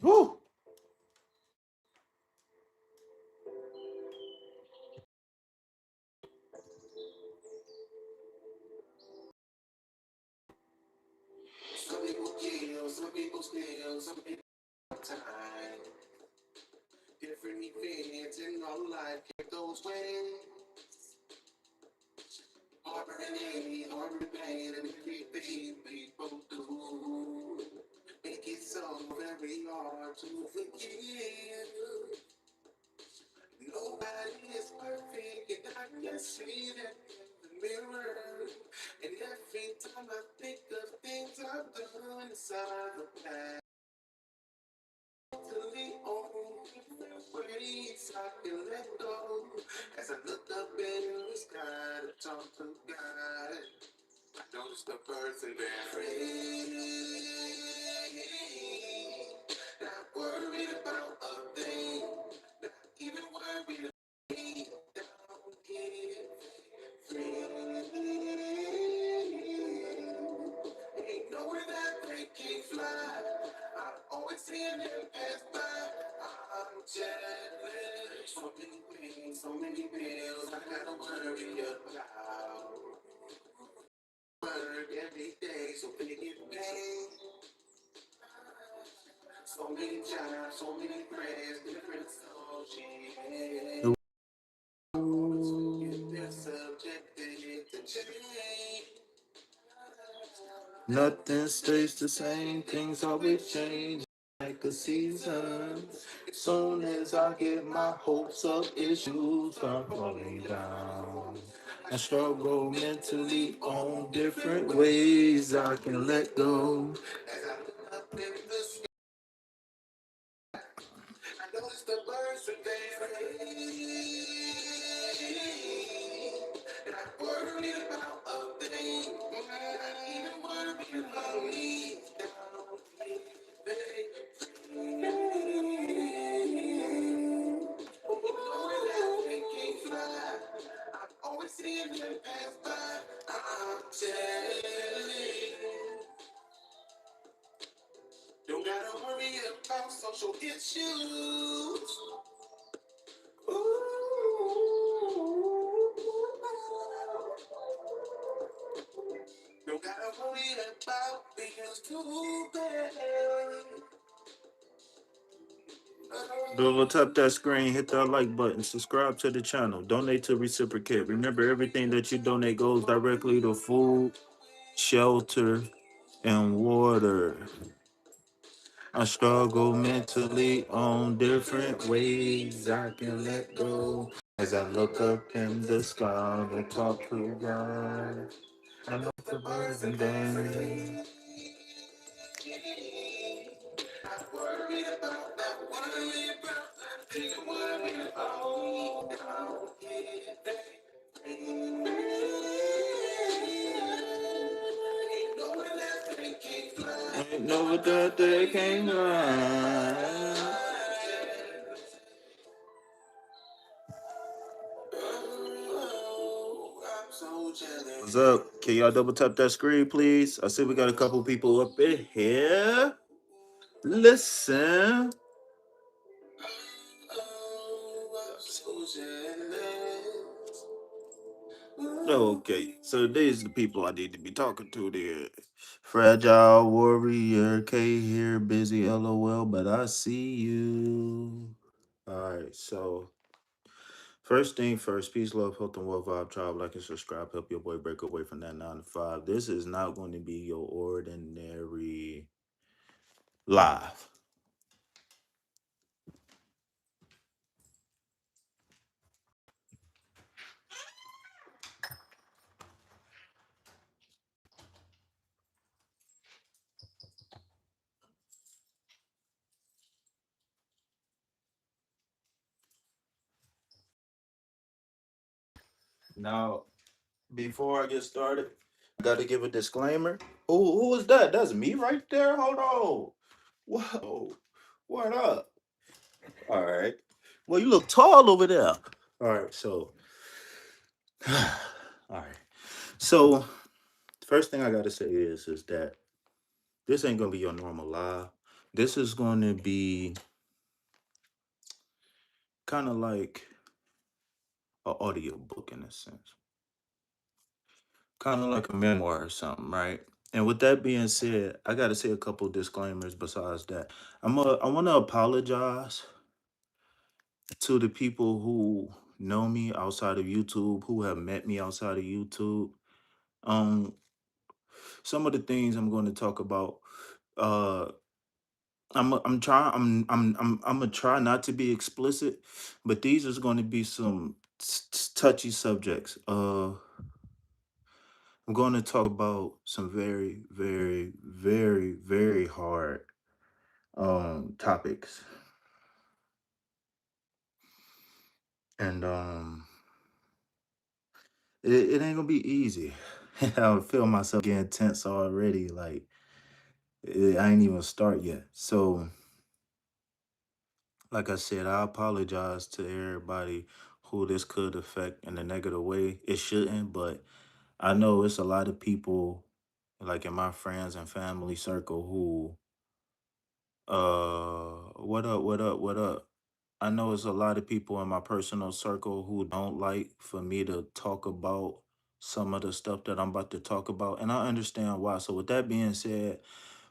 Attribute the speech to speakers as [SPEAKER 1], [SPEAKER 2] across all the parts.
[SPEAKER 1] Woo! Some people kill, some people steal, some people time. Different events in our life get those ways. Harboring hate, harboring pain, and everything people do. Make it so very hard to forgive. Nobody is perfect, and I can see that in the mirror. And every time I think of things I've done inside the past, to the only ways I can let go. As I look up in the sky to talk to God, I notice the birds and their free. Not worried about a thing, not even worried about me. Down here, free. Ain't nowhere that they can fly. I'm always seeing them pass by. I'm jealous. So many things, so many bills I gotta worry about. Work every day so they get paid. So many jobs, so many friends, different associates. They're subjected to change. Nothing stays the same, things always change like a season. Soon as I get my hopes up, issues start falling down. I struggle mentally on different ways I can let go. As I look up in the sky, I notice the birds and they and I worry about a thing. I even worry about me. I'm always seeing them pass by. I'm telling. Don't gotta worry about social issues. Ooh. Don't gotta worry about bills too bad. Double tap that screen, hit that like button, subscribe to the channel, donate to Reciprocate. Remember, everything that you donate goes directly to food, shelter, and water. I struggle mentally on different ways I can let go. As I look up in the sky and talk to God, I know the birds and birds. Ain't no that they can't run. What's up, Can y'all double tap that screen, please? I see we got a couple people up in here. Listen. Okay, so these are the people I need to be talking to there. Fragile Warrior K here, busy LOL, but I see you. Alright, so first thing first, peace, love, health, and wealth vibe tribe. Like and subscribe, help your boy break away from that 9 to 5. This is not going to be your ordinary live. Now, before I get started, I got to give a disclaimer. Who is that? That's me right there. Hold on. Whoa, what up? All right. Well, you look tall over there. All right. So, all right. So, first thing I got to say is that this ain't gonna be your normal live. This is going to be kind of like an audio book in a sense, kind of like a memoir or something, right? And with that being said, I got to say a couple disclaimers. Besides that, I want to apologize to the people who know me outside of YouTube, who have met me outside of YouTube. Um, some of the things I'm going to talk about, uh, I'm gonna try not to be explicit, but these is going to be some touchy subjects. I'm going to talk about some very, very, very, very hard topics, and it ain't gonna be easy. I feel myself getting tense already. Like I ain't even start yet. So, like I said, I apologize to everybody who this could affect in a negative way. It shouldn't, but I know it's a lot of people, like in my friends and family circle, who what up, what up, what up? I know it's a lot of people in my personal circle who don't like for me to talk about some of the stuff that I'm about to talk about, and I understand why. So with that being said,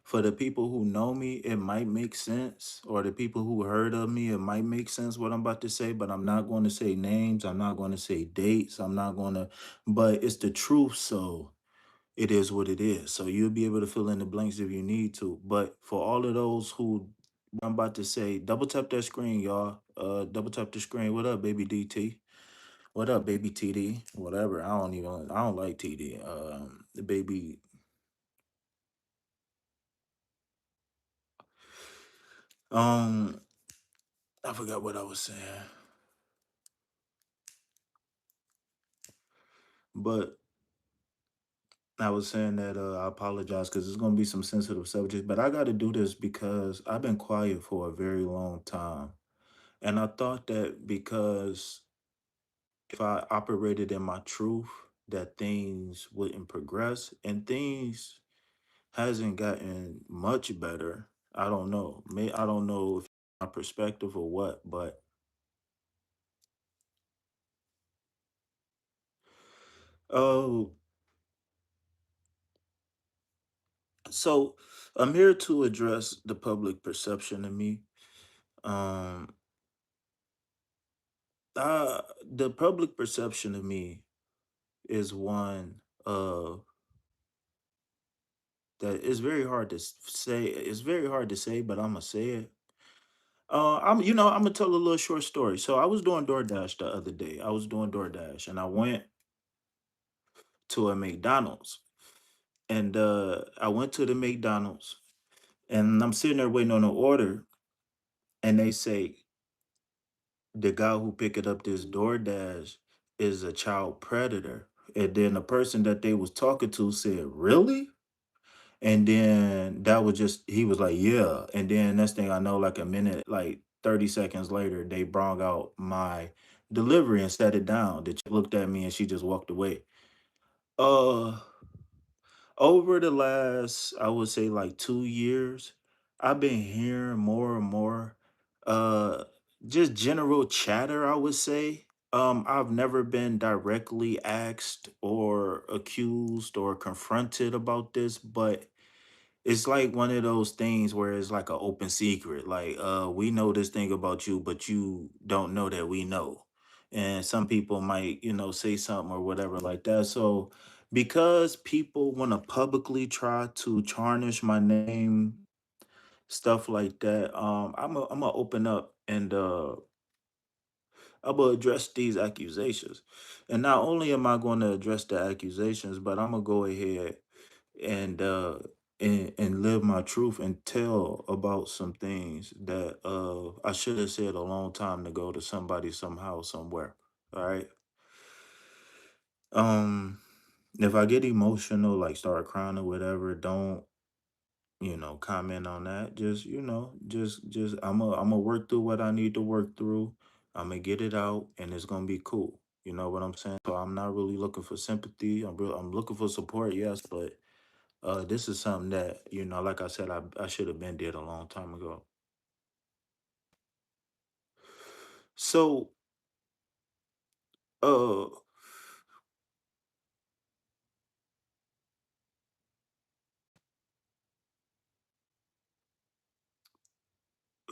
[SPEAKER 1] for the people who know me, it might make sense, or the people who heard of me, it might make sense what I'm about to say, but I'm not going to say names, I'm not going to say dates, I'm not going to, but it's the truth, so it is what it is. So you'll be able to fill in the blanks if you need to. But for all of those who I'm about to say, double tap that screen, y'all. Double tap the screen. What up, baby DT? What up, baby TD? Whatever. I don't like TD. The baby. Um, I forgot what I was saying, but I was saying that I apologize because it's gonna be some sensitive subjects. But I got to do this because I've been quiet for a very long time, and I thought that because if I operated in my truth, that things wouldn't progress, and things hasn't gotten much better. I don't know. I don't know if my perspective or what, but oh, so I'm here to address the public perception of me. Um, the public perception of me is one of that is very hard to say. It's very hard to say, but I'm gonna say it. I'm gonna tell a little short story. So I was doing DoorDash the other day. I was doing DoorDash, and I went to a McDonald's, and I went to the McDonald's, and I'm sitting there waiting on an order, and they say the guy who picked up this DoorDash is a child predator, and then the person that they was talking to said, "Really?" And then that was just he was like, "Yeah." And then next thing I know, like a minute, like 30 seconds later, they brought out my delivery and set it down. The chick looked at me and she just walked away. Uh Over the last, I would say like 2 years, I've been hearing more and more uh just general chatter, I would say. I've never been directly asked or accused or confronted about this, but it's like one of those things where it's like an open secret. Like, we know this thing about you, but you don't know that we know. And some people might, say something or whatever like that. So because people want to publicly try to tarnish my name, stuff like that, I'm gonna open up and I'm gonna address these accusations. And not only am I going to address the accusations, but I'm gonna go ahead and and live my truth and tell about some things that I should have said a long time ago to somebody somehow somewhere. All right. Um if I get emotional, like start crying or whatever, don't comment on that. Just just I'm gonna work through what I need to work through. I'm gonna get it out and it's gonna be cool. You know what I'm saying? So I'm not really looking for sympathy. I'm looking for support, yes, but this is something that, like I said, I should have been did a long time ago. So, uh,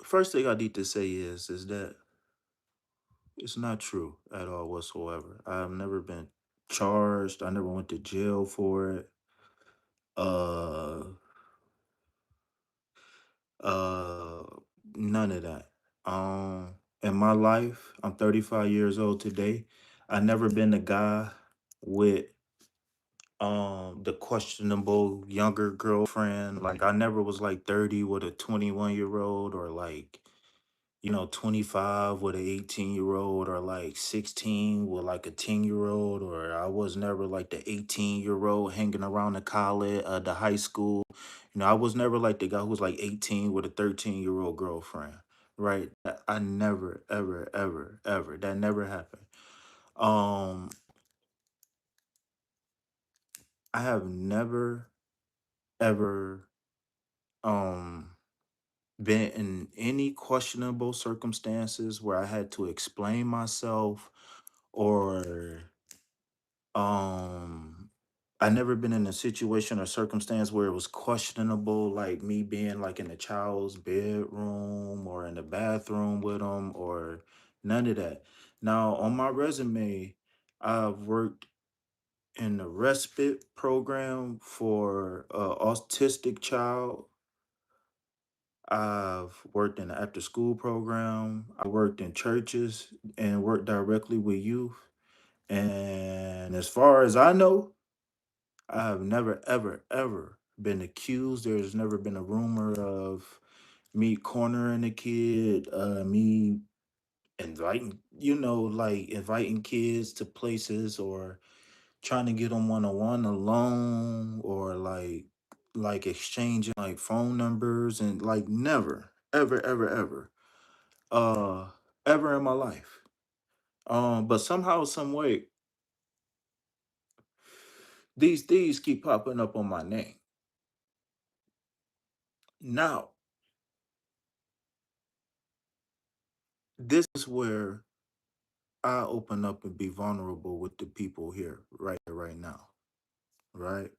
[SPEAKER 1] first thing I need to say is that it's not true at all whatsoever. I've never been charged. I never went to jail for it. Uh, uh, none of that. In my life, I'm 35 years old today. I never been a guy with the questionable younger girlfriend. Like I never was like 30 with a 21-year old, or like 25 with an 18-year old, or like 16 with like a 10-year old, or I was never like the 18-year old hanging around the college, the high school. I was never like the guy who was like 18 with a 13-year old girlfriend, right? I never ever ever ever, that never happened. um I have never ever um been in any questionable circumstances where I had to explain myself, or um I never been in a situation or circumstance where it was questionable, like me being like in a child's bedroom or in the bathroom with them, or none of that. Now on my resume, I've worked in the respite program for autistic child. I've worked in the after school program. I worked in churches and worked directly with youth. And as far as I know, I have never, ever, ever been accused. There's never been a rumor of me cornering a kid, me inviting, like inviting kids to places, or trying to get them one-on-one alone, or like exchanging like phone numbers, and like never ever ever ever uh ever in my life. But somehow some way these things keep popping up on my name. Now this is where I open up and be vulnerable with the people here right now, right?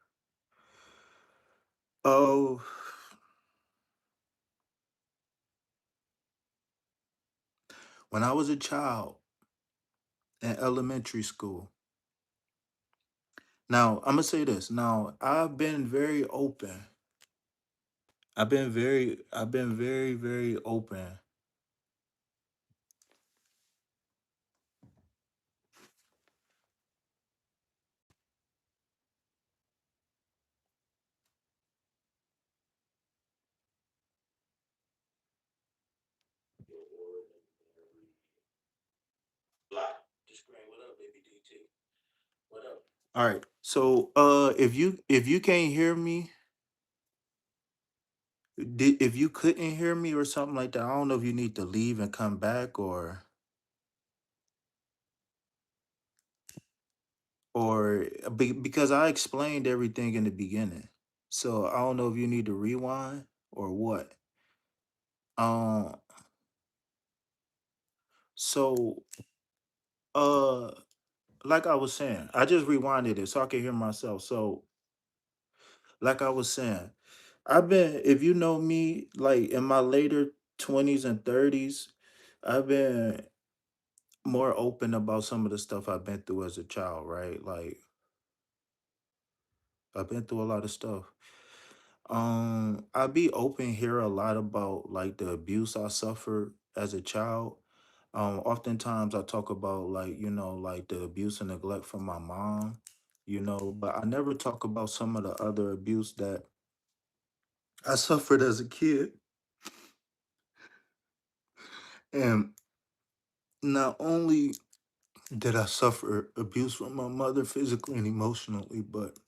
[SPEAKER 1] Oh, when I was a child in elementary school. Now I'm gonna say this. Now I've been very open. I've been very, very open. All right. So if you can't hear me, if you couldn't hear me or something like that, I don't know if you need to leave and come back, or because I explained everything in the beginning. So I don't know if you need to rewind or what. Um, so uh like I was saying, I just rewinded it so I can hear myself. So like I was saying, I've been, if you know me, like in my later 20s and 30s, I've been more open about some of the stuff I've been through as a child, right? Like I've been through a lot of stuff. I be open here a lot about like the abuse I suffered as a child. Oftentimes I talk about like, like the abuse and neglect from my mom, but I never talk about some of the other abuse that I suffered as a kid. And not only did I suffer abuse from my mother physically and emotionally, but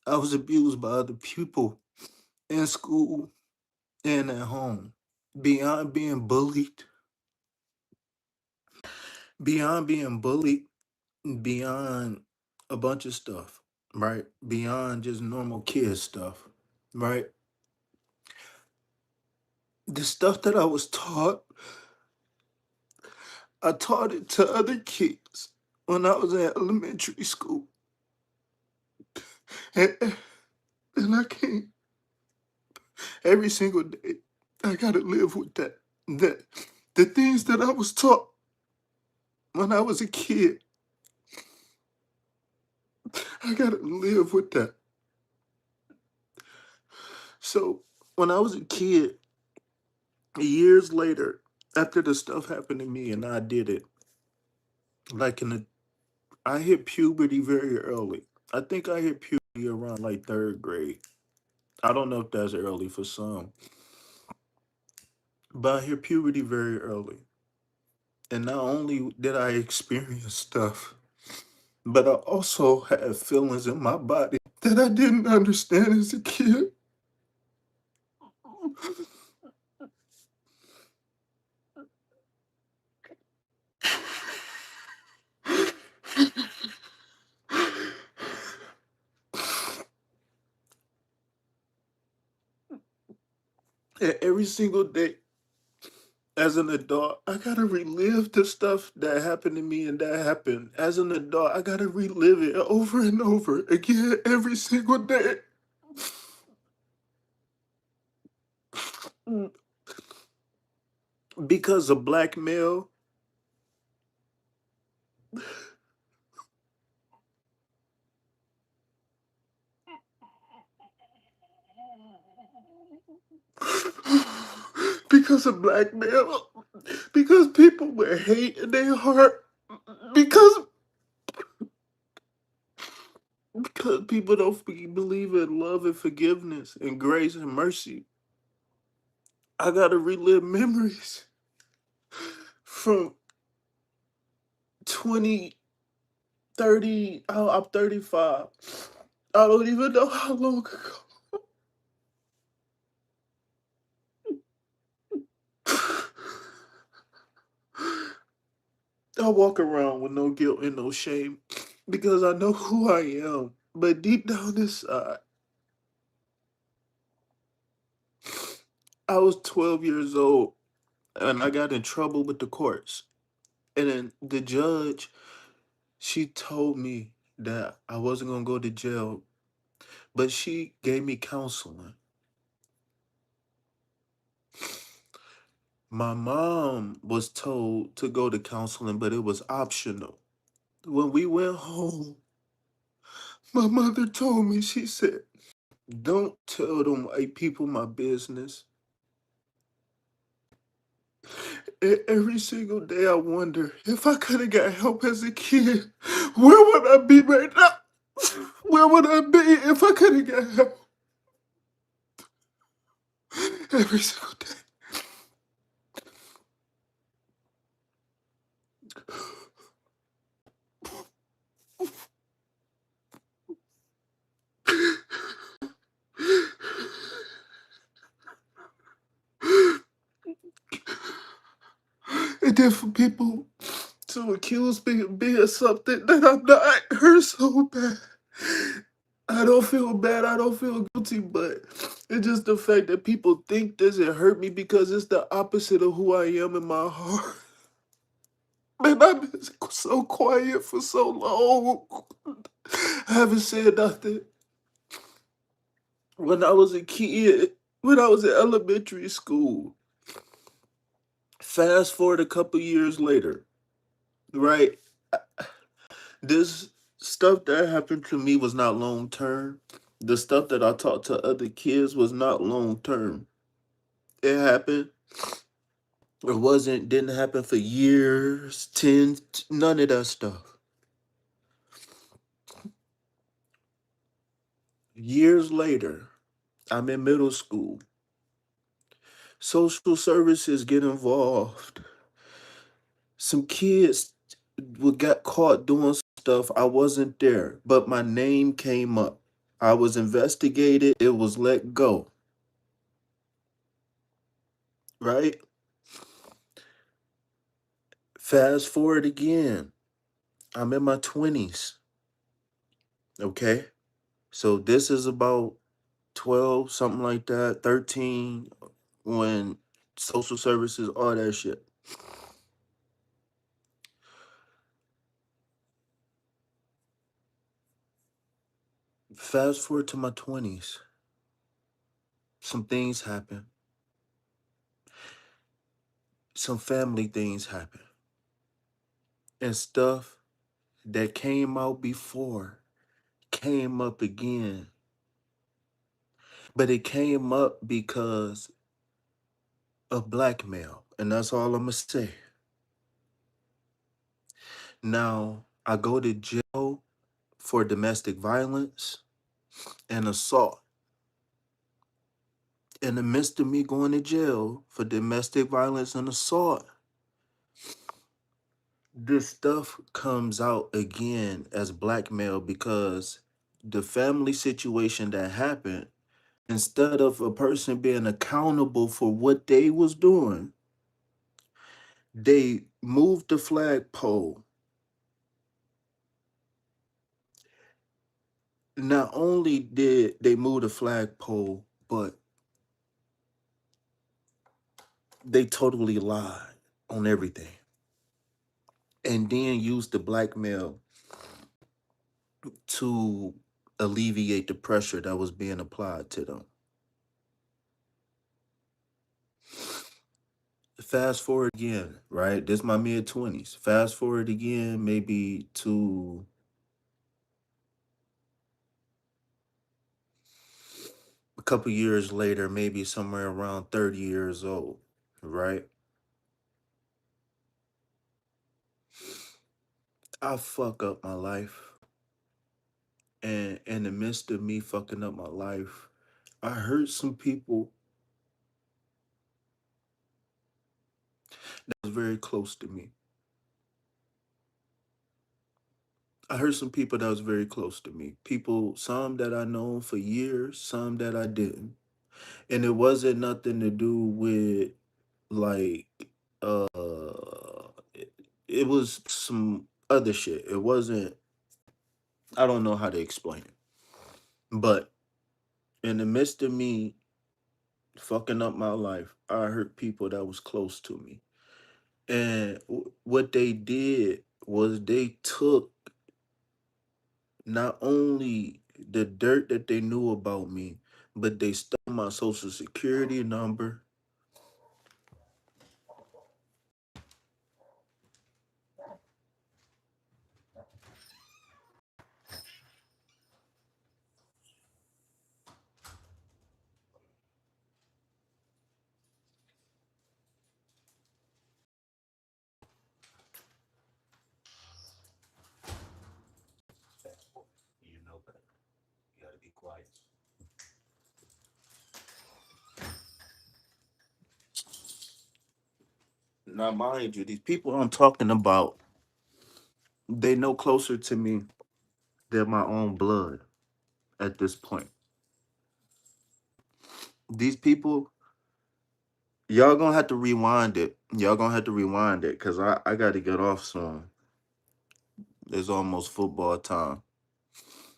[SPEAKER 1] I was abused by other people in school and at home. Beyond being bullied, beyond being bullied, beyond a bunch of stuff, right? Beyond just normal kid stuff, right? The stuff that I was taught, I taught it to other kids when I was in elementary school. And, and I can't, every single day, I gotta live with that. That the things that I was taught when I was a kid, I gotta live with that. So when I was a kid, years later, after the stuff happened to me and I did it, like I hit puberty very early. I think I hit puberty around like third grade. I don't know if that's early for some, but I hit puberty very early. And not only did I experience stuff, but I also had feelings in my body that I didn't understand as a kid. And every single day as an adult, I gotta relive the stuff that happened to me and that happened. As an adult, I gotta relive it over and over again every single day. Because a black male, because a black male, because people with hate in their heart, because because people don't believe in love and forgiveness and grace and mercy. I gotta relive memories from 20, 30. Oh, I'm 35. I don't even know how long ago. I walk around with no guilt and no shame because I know who I am. But deep down inside, I was 12 years old and I got in trouble with the courts. And then the judge, she told me that I wasn't going to go to jail, but she gave me counseling. My mom was told to go to counseling, but it was optional. When we went home, my mother told me, she said, don't tell them white people my business. And every single day I wonder if I could have got help as a kid, where would I be right now? Where would I be if I could have got help every single day? And then for people to accuse me of being something that I'm not. It hurts so bad. I don't feel bad. I don't feel guilty, but it's just the fact that people think this. It hurt me because it's the opposite of who I am in my heart. Man, I've been so quiet for so long. I haven't said nothing. When I was a kid, when I was in elementary school, fast forward a couple years later, right? This stuff that happened to me was not long term. The stuff that I taught to other kids was not long term. It happened. Didn't happen for years, 10, none of that stuff. Years later, I'm in middle school. Social services get involved. Some kids got caught doing stuff. I wasn't there, but my name came up. I was investigated. It was let go. Right? Fast forward again. I'm in my 20s. Okay? So this is about 12, something like that, 13, when social services, all that shit. Fast forward to my 20s. Some things happen. Some family things happen. And stuff that came out before came up again. But it came up because of blackmail. And that's all I'm going to say. Now, I go to jail for domestic violence and assault. In the midst of me going to jail for domestic violence and assault, this stuff comes out again as blackmail because the family situation that happened, instead of a person being accountable for what they was doing, they moved the flagpole. Not only did they move the flagpole, but they totally lied on everything. And then used the blackmail to alleviate the pressure that was being applied to them. Fast forward again, right? This is my mid 20s. Fast forward again, maybe to a couple years later, maybe somewhere around 30 years old, right? I fuck up my life. And in the midst of me fucking up my life, I hurt some people that was very close to me. I hurt some people that was very close to me. People, some that I known for years, some that I didn't. And it wasn't nothing to do with like uh it, it was some other shit. It wasn't, I don't know how to explain it. But in the midst of me fucking up my life, I hurt people that was close to me. And what they did was they took not only the dirt that they knew about me, but they stole my social security number. You know better. You gotta be quiet. Now, mind you, these people I'm talking about, they know closer to me than my own blood at this point. These people Y'all gonna have to rewind it. Y'all gonna have to rewind it because I got to get off soon. It's almost football time.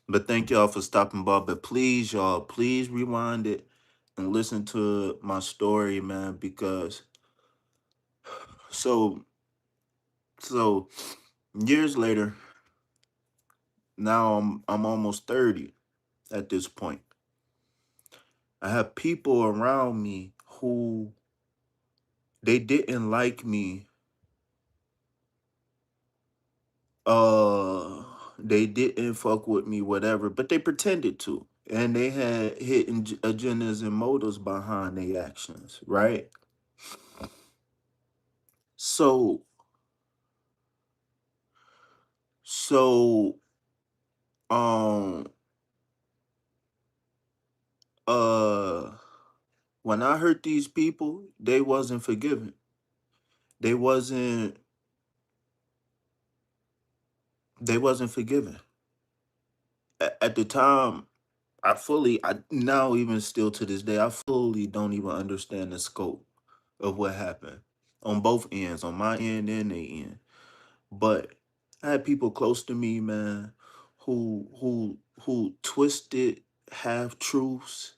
[SPEAKER 1] But thank y'all for stopping by. But please, y'all, please rewind it and listen to my story, man. Because so so years later, now I'm almost 30 at this point. I have people around me who they didn't like me. They didn't fuck with me, whatever, but they pretended to. And they had hidden agendas and motives behind their actions, right? So so um uh when I hurt these people, they wasn't forgiven. They wasn't they wasn't forgiven. At the time, I now even still to this day, I fully don't even understand the scope of what happened on both ends, on my end and their end. But I had people close to me, man, who twisted half truths.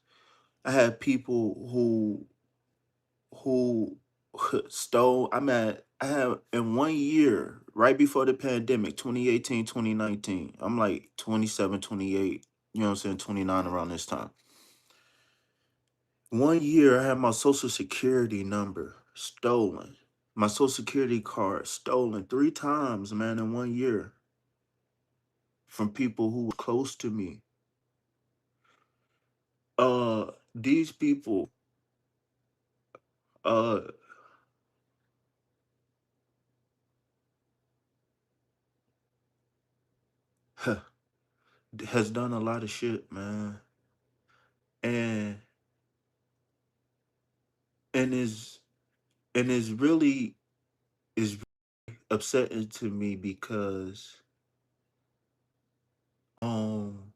[SPEAKER 1] I had people who stole. I had in 1 year, right before the pandemic, 2018, 2019. I'm like 27, 28, you know what I'm saying, 29 around this time. 1 year, I had my social security number stolen. My social security card stolen 3 times, man, in 1 year from people who were close to me. These people, uh, has done a lot of shit, man, and and is and is upsetting to me because um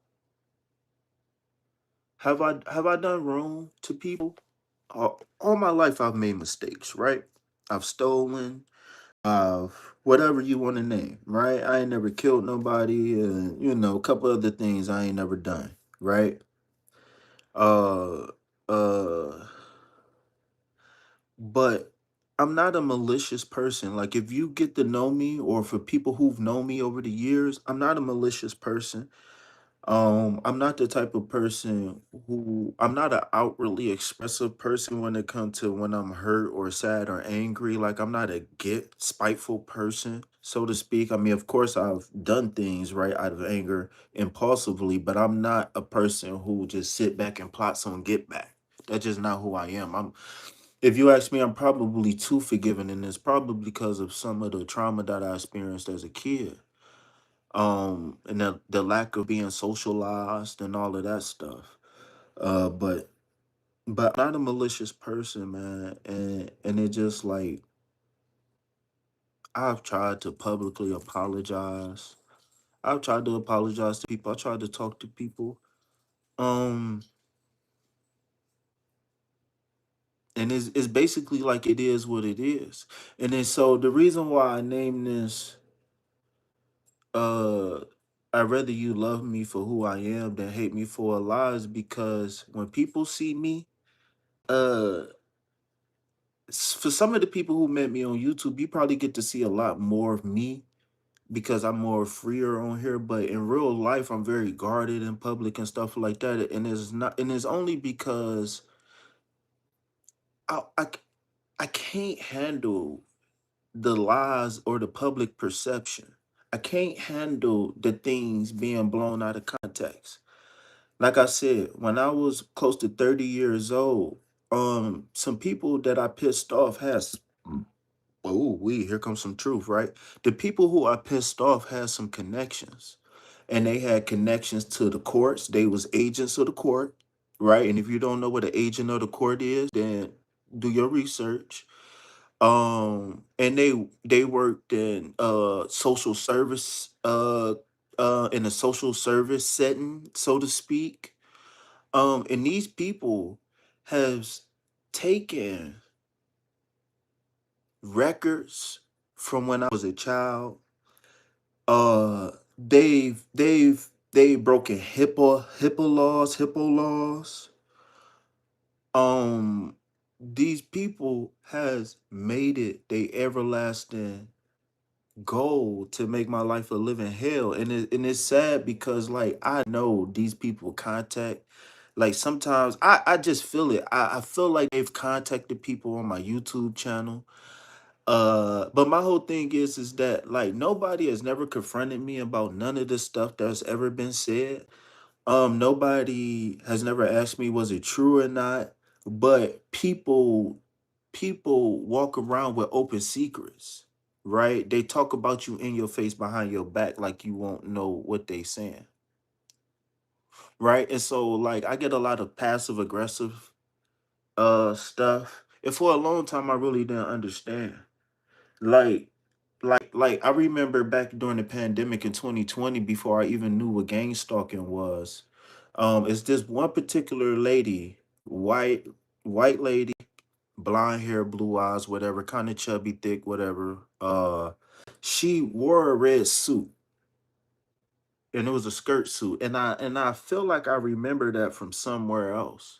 [SPEAKER 1] have I done wrong to people? All my life I've made mistakes, right? I've stolen, whatever you want to name, right? I ain't never killed nobody, and a couple other things I ain't never done, right? Uh, uh, but I'm not a malicious person. Like if you get to know me, or for people who've known me over the years, I'm not a malicious person. I'm not the type of person I'm not an outwardly expressive person when it comes to when I'm hurt or sad or angry. Like I'm not a get spiteful person, so to speak. I mean, of course I've done things right out of anger impulsively, but I'm not a person who just sit back and plots on get back. That's just not who I am. If you ask me, I'm probably too forgiving, and it's probably because of some of the trauma that I experienced as a kid, and the lack of being socialized and all of that stuff. But I'm not a malicious person, man, and it just like I've tried to publicly apologize. I've tried to apologize to people. I tried to talk to people. um and it's basically like it is what it is. And then so the reason why I named this, uh I'd rather you love me for who I am than hate me for a lie, is because when people see me, uh for some of the people who met me on YouTube, you probably get to see a lot more of me because I'm more freer on here. But in real life, I'm very guarded in public and stuff like that. And it's only because I I, c- I can't handle the lies or the public perception. I can't handle the things being blown out of context. Like I said, when I was close to 30 years old, some people that I pissed off has oh, here comes some truth, right? The people who I pissed off had some connections, and they had connections to the courts. They was agents of the court, right? And if you don't know what an agent of the court is, then do your research. And they worked in social service, in a social service setting, so to speak. And these people have taken. records from when I was a child. They've broken hippo laws. Um, these people has made it they everlasting goal to make my life a living hell, and it's sad because like I know these people contact. Like sometimes I just feel it. I feel like they've contacted people on my YouTube channel. But my whole thing is that like nobody has never confronted me about none of the stuff that's ever been said. Nobody has never asked me was it true or not. But people walk around with open secrets, right? They talk about you in your face behind your back like you won't know what they saying, right? And so like I get a lot of passive aggressive stuff. And for a long time I really didn't understand. Like like I remember back during the pandemic in 2020 before I even knew what gang stalking was. It's this one particular lady, white lady, blonde hair, blue eyes, whatever, kind of chubby, thick, whatever. She wore a red suit and it was a skirt suit. And I feel like I remember that from somewhere else.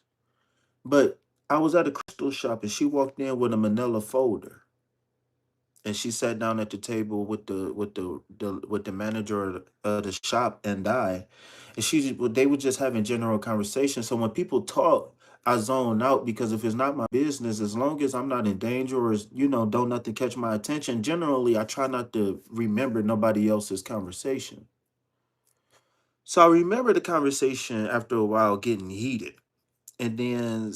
[SPEAKER 1] But I was at a crystal shop and she walked in with a manila folder and she sat down at the table with the manager of the shop and I, and they were just having general conversation. So when people talk, I zone out because if it's not my business, as long as I'm not in danger or don't nothing catch my attention, generally I try not to remember nobody else's conversation. So I remember the conversation after a while getting heated, and then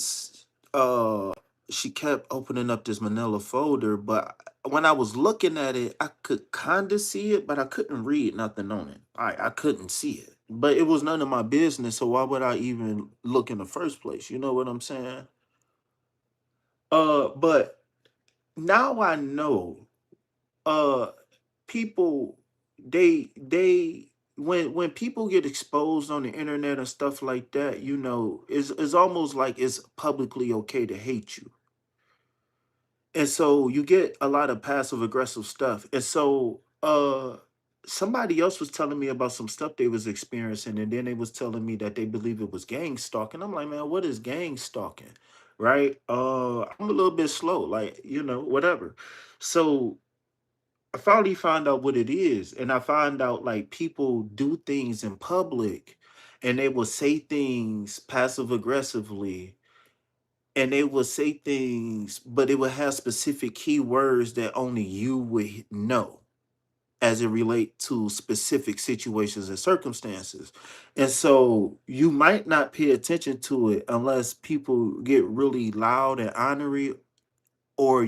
[SPEAKER 1] she kept opening up this manila folder, but when I was looking at it I could kind of see it, but I couldn't read nothing on it. I couldn't see it, but it was none of my business, so why would I even look in the first place? You know what I'm saying? But now I know uh people, they when people get exposed on the internet and stuff like that, it's almost like it's publicly okay to hate you. And so you get a lot of passive aggressive stuff. And so somebody else was telling me about some stuff they was experiencing, and then they was telling me that they believe it was gang stalking. I'm like, man, what is gang stalking? Right? I'm a little bit slow, like, whatever. So I finally found out what it is, and I find out like people do things in public and they will say things passive aggressively, and they will say things, but it will have specific keywords that only you would know as it relate to specific situations and circumstances. And so you might not pay attention to it unless people get really loud and ornery, or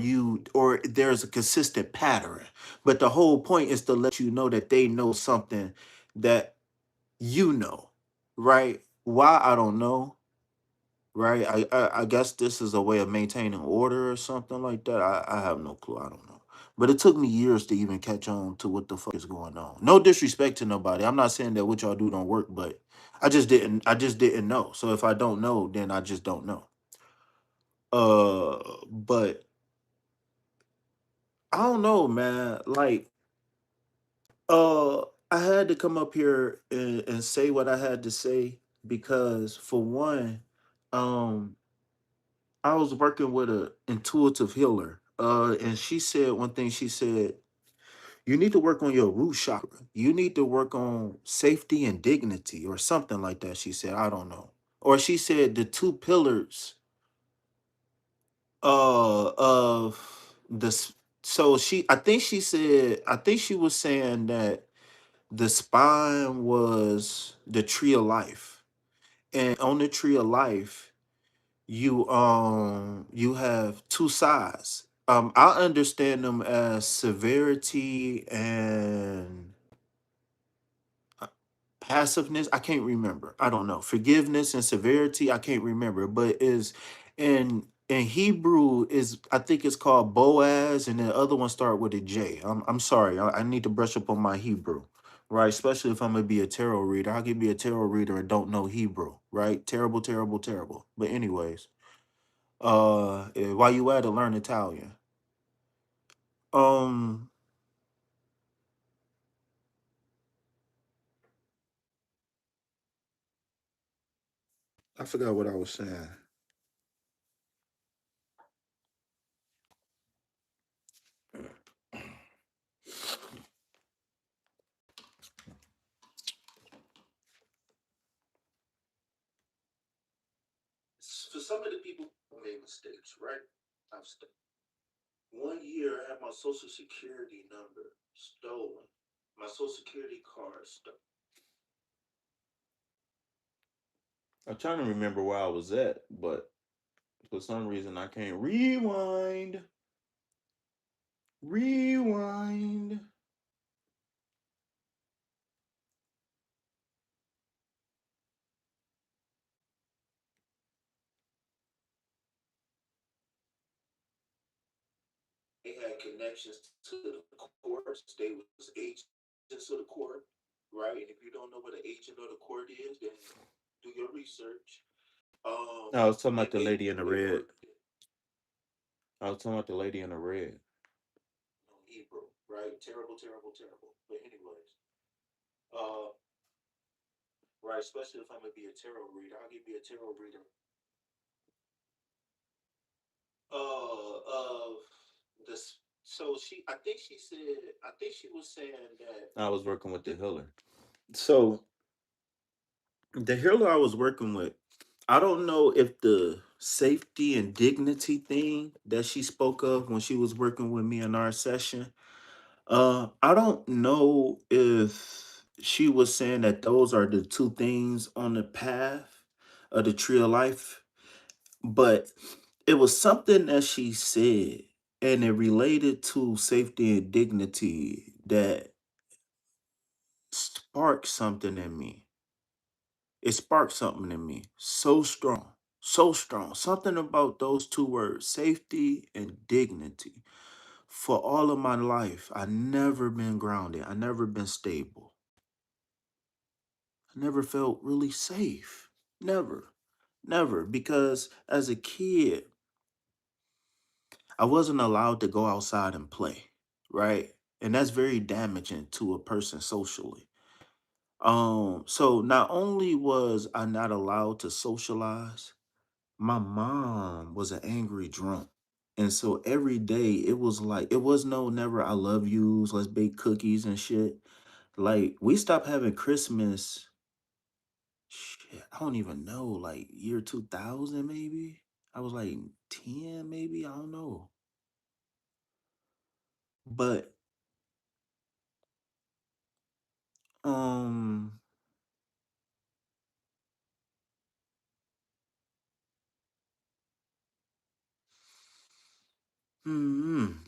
[SPEAKER 1] there's a consistent pattern. But the whole point is to let you know that they know something that you know, right? Why, I don't know. Right. I guess this is a way of maintaining order or something like that. I have no clue. I don't know. But it took me years to even catch on to what the fuck is going on. No disrespect to nobody. I'm not saying that what y'all do don't work, but I just didn't know. So if I don't know, then I just don't know. But I don't know, man. Like, uh I had to come up here and say what I had to say because for one, um I was working with a intuitive healer, and she said one thing. She said, "You need to work on your root chakra. You need to work on safety and dignity, or something like that." She said, "I don't know," or she said the two pillars of this. So I think she said, I think she was saying that the spine was the tree of life, and on the tree of life you have two sides. I understand them as severity and passiveness. I can't remember. I don't know. Forgiveness and severity. I can't remember. But is in Hebrew is, I think it's called Boaz, and the other one start with a J. I'm sorry. I need to brush up on my Hebrew. Right, especially if I'm gonna be a tarot reader. How can be a tarot reader and don't know Hebrew? Right, terrible, terrible, terrible. But anyways, while you at it, learn Italian. Um, I forgot what I was saying. For some of the people who made mistakes, right? I've st- 1 year I had my social security number stolen. My social security card stolen. I'm trying to remember where I was at, but for some reason I can't rewind. Rewind. They had connections to the courts. They was agents of the court, right? And if you don't know what an agent of the court is, then do your research. I was talking about the lady in the red. I was talking about the lady in the red. Hebrew, right? Terrible, terrible, terrible. But anyways, uh, right, especially if I'm gonna be a tarot reader, I'll give you a tarot reader. Of this. So I think she said, I think she was saying that I was working with the healer. So the healer I was working with, I don't know if the safety and dignity thing that she spoke of when she was working with me in our session, I don't know if she was saying that those are the two things on the path of the tree of life, but it was something that she said, and it related to safety and dignity that sparked something in me. It sparked something in me so strong, so strong. Something about those two words, safety and dignity. For all of my life, I never been grounded. I never been stable. I never felt really safe. Never. Never. Because as a kid, I wasn't allowed to go outside and play, right? And that's very damaging to a person socially. So not only was I not allowed to socialize, my mom was an angry drunk. And so every day it was like, it was no never I love yous, let's bake cookies and shit. Like we stopped having Christmas, shit, I don't even know, like year 2000 maybe. I was like 10 maybe, I don't know. But um hmm,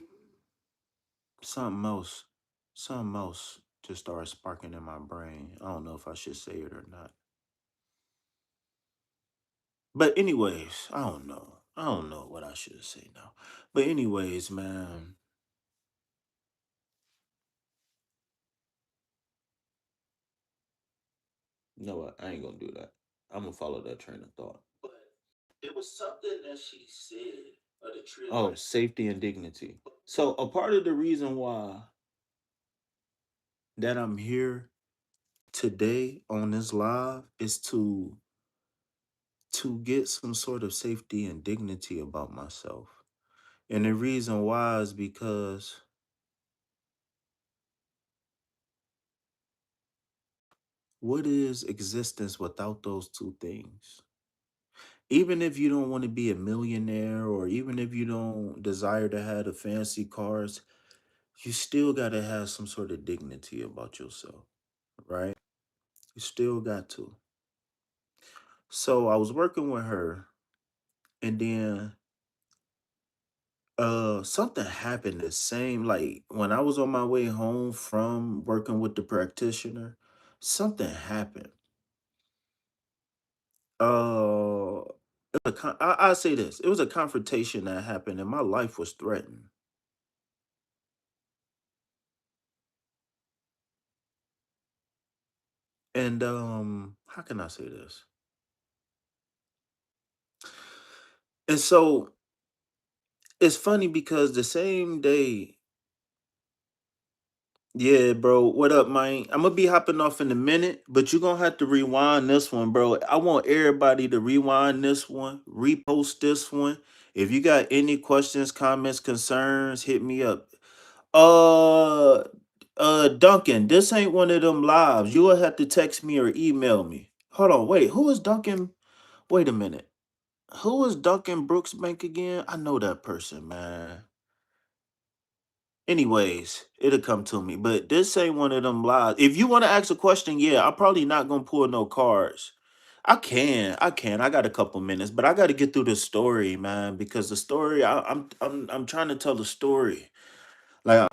[SPEAKER 1] something else, something else just started sparking in my brain. I don't know if I should say it or not. But anyways, I don't know. I don't know what I should say now. But anyways, man, you know what? I ain't gonna do that. I'm gonna follow that train of thought. But it was something that she said of the trip. Oh, safety and dignity. So a part of the reason why that I'm here today on this live is to get some sort of safety and dignity about myself. And the reason why is because what is existence without those two things? Even if you don't want to be a millionaire or even if you don't desire to have the fancy cars, you still got to have some sort of dignity about yourself, right? You still got to. So I was working with her and then something happened the same like when I was on my way home from working with the practitioner, something happened. Uh I say this, it was a confrontation that happened and my life was threatened. And how can I say this? And so it's funny because the same day, Yeah, bro. What up, man? I'm gonna be hopping off in a minute, but you're gonna have to rewind this one, bro. I want everybody to rewind this one, repost this one. If you got any questions, comments, concerns, hit me up. Uh Duncan, this ain't one of them lives. You will have to text me or email me. Hold on, wait, who is Duncan? Wait a minute. Who is Duncan Brooksbank again? I know that person, man. Anyways, it'll come to me. But this ain't one of them lies. If you want to ask a question, yeah, I'm probably not gonna pull no cards. I got a couple minutes, but I got to get through the story, man, because the story, I'm trying to tell the story. Like,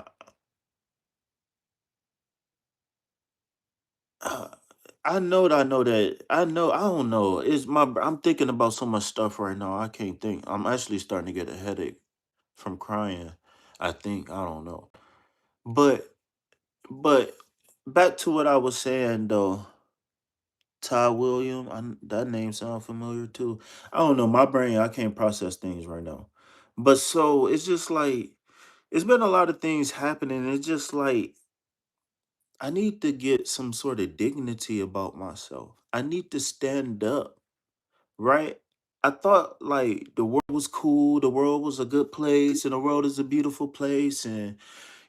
[SPEAKER 1] uh, I don't know. I'm thinking about so much stuff right now. I can't think. I'm actually starting to get a headache from crying. I think I don't know, but but back to what I was saying though. Ty William, that name sound familiar too. I don't know. My brain, I can't process things right now. But so it's just like it's been a lot of things happening. It's just like I need to get some sort of dignity about myself. I need to stand up, right? I thought like the world was cool, the world was a good place, and the world is a beautiful place, and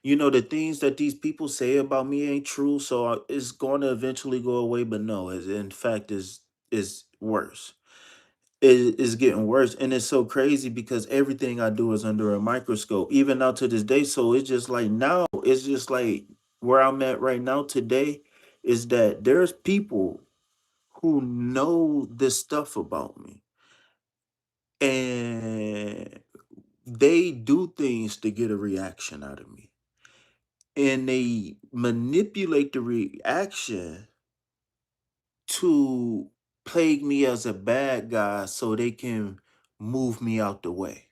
[SPEAKER 1] the things that these people say about me ain't true, so it's going to eventually go away. But no, in fact, is worse. It is getting worse, and it's so crazy because everything I do is under a microscope, even now to this day. So it's just like now, it's just like where I'm at right now today is that there's people who know this stuff about me, and they do things to get a reaction out of me, and they manipulate the reaction to plague me as a bad guy so they can move me out the way.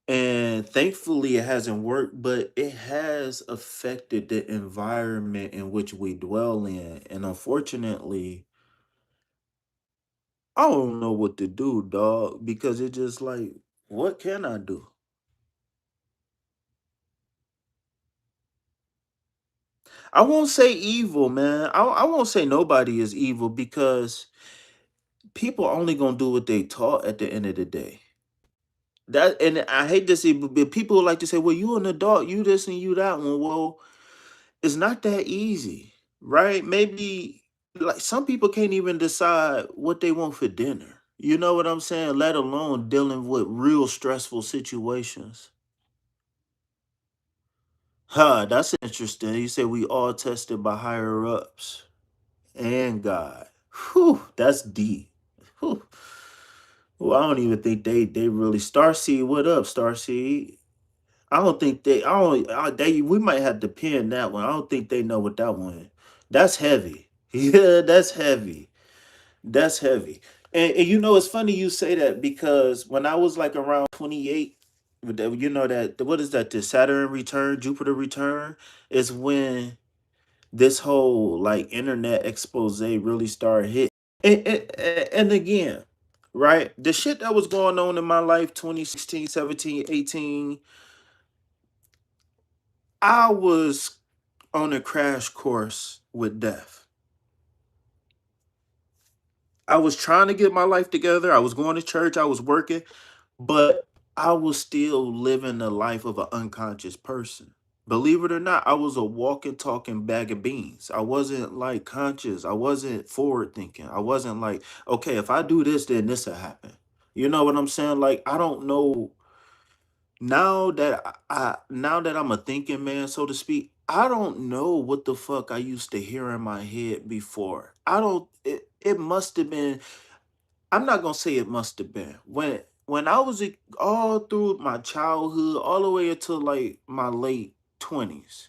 [SPEAKER 1] And thankfully it hasn't worked, but it has affected the environment in which we dwell in. And unfortunately, I don't know what to do, dog, because it's just like, what can I do? I won't say evil, man. I won't say nobody is evil because people only gonna do what they taught at the end of the day. That and I hate to see, but people like to say, "Well, you an adult, you this and you that one." Well, it's not that easy, right? Maybe like some people can't even decide what they want for dinner. You know what I'm saying? Let alone dealing with real stressful situations. Huh, that's interesting. You say we all tested by higher ups and God. Whew, that's deep. Whew. Well, I don't even think they really Starseed. What up, Starseed? I don't think they. I don't. They. We might have to pin that one. I don't think they know what that one. That's heavy. Yeah, that's heavy. That's heavy. And it's funny you say that because when I was like around 28, that what is that? The Saturn return, Jupiter return is when this whole like internet expose really started hitting. And again, right? The shit that was going on in my life 2016, 17, 18. I was on a crash course with death. I was trying to get my life together. I was going to church. I was working, but I was still living the life of an unconscious person. Believe it or not, I was a walking, talking bag of beans. I wasn't like conscious. I wasn't forward thinking. I wasn't like, okay, if I do this, then this will happen. You know what I'm saying? Like, I don't know now that I'm a thinking man, so to speak, I don't know what the fuck I used to hear in my head before. I don't it must have been I'm not gonna say it must have been. When I was all through my childhood, all the way until like my late 20s,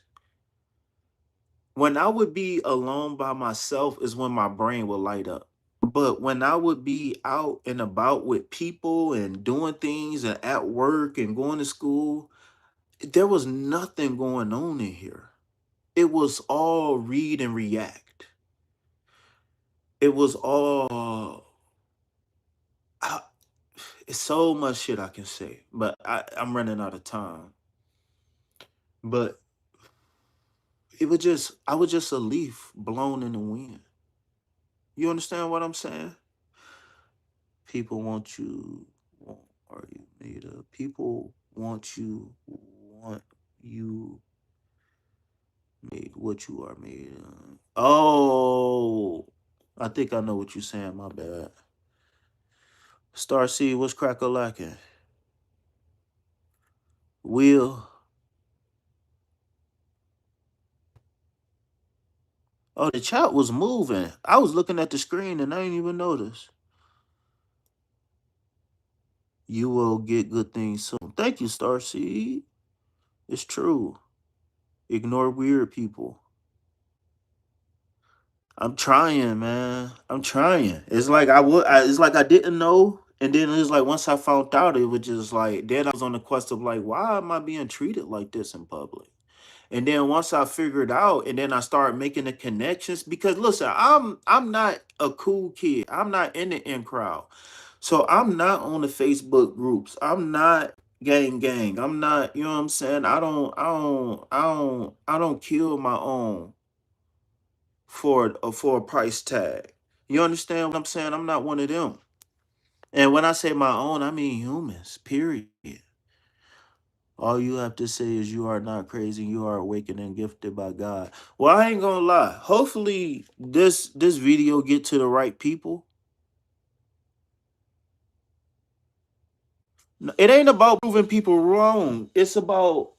[SPEAKER 1] when I would be alone by myself is when my brain would light up. But when I would be out and about with people and doing things and at work and going to school, there was nothing going on in here. It was all read and react. It was all I, it's so much shit I can say, but I'm running out of time. But I was just a leaf blown in the wind. You understand what I'm saying? People want you, are you made of? People want you made what you are made of. Oh, I think I know what you're saying. My bad. Star C, what's crack a lacking? Will. Oh, the chat was moving. I was looking at the screen and I didn't even notice. You will get good things soon. Thank you, Star C. It's true. Ignore weird people. I'm trying, man. I'm trying. It's like it's like I didn't know, and then it was like once I found out, it was just like then I was on the quest of like, why am I being treated like this in public? And then once I figured out, and then I started making the connections because listen, I'm not a cool kid. I'm not in the in crowd, so I'm not on the Facebook groups. I'm not gang. I'm not. You know what I'm saying? I don't kill my own for a price tag. You understand what I'm saying? I'm not one of them. And when I say my own, I mean humans. Period. All you have to say is you are not crazy. You are awakened and gifted by God. Well, I ain't gonna lie. Hopefully, this video get to the right people. It ain't about proving people wrong. It's about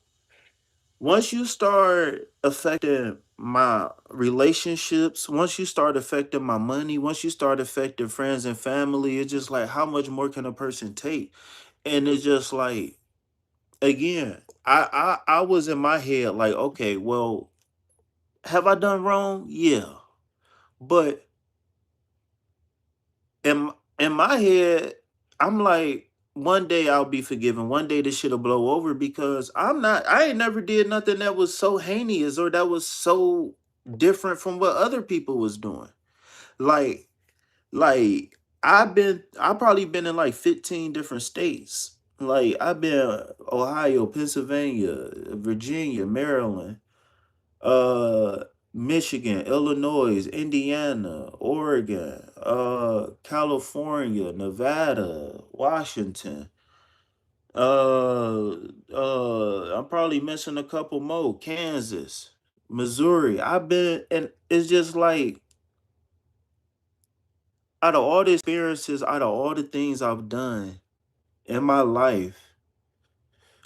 [SPEAKER 1] once you start affecting my relationships, once you start affecting my money, once you start affecting friends and family, it's just like how much more can a person take? And it's just like again, I was in my head like, okay, well, have I done wrong? Yeah. But in my head, I'm like, one day I'll be forgiven. One day this shit'll blow over because I ain't never did nothing that was so heinous or that was so different from what other people was doing. Like, like I probably been in like 15 different states. Like I've been Ohio, Pennsylvania, Virginia, Maryland, uh Michigan, Illinois, Indiana, Oregon, California, Nevada, Washington. I'm probably missing a couple more. Kansas, Missouri. I've been and it's just like out of all the experiences, out of all the things I've done in my life,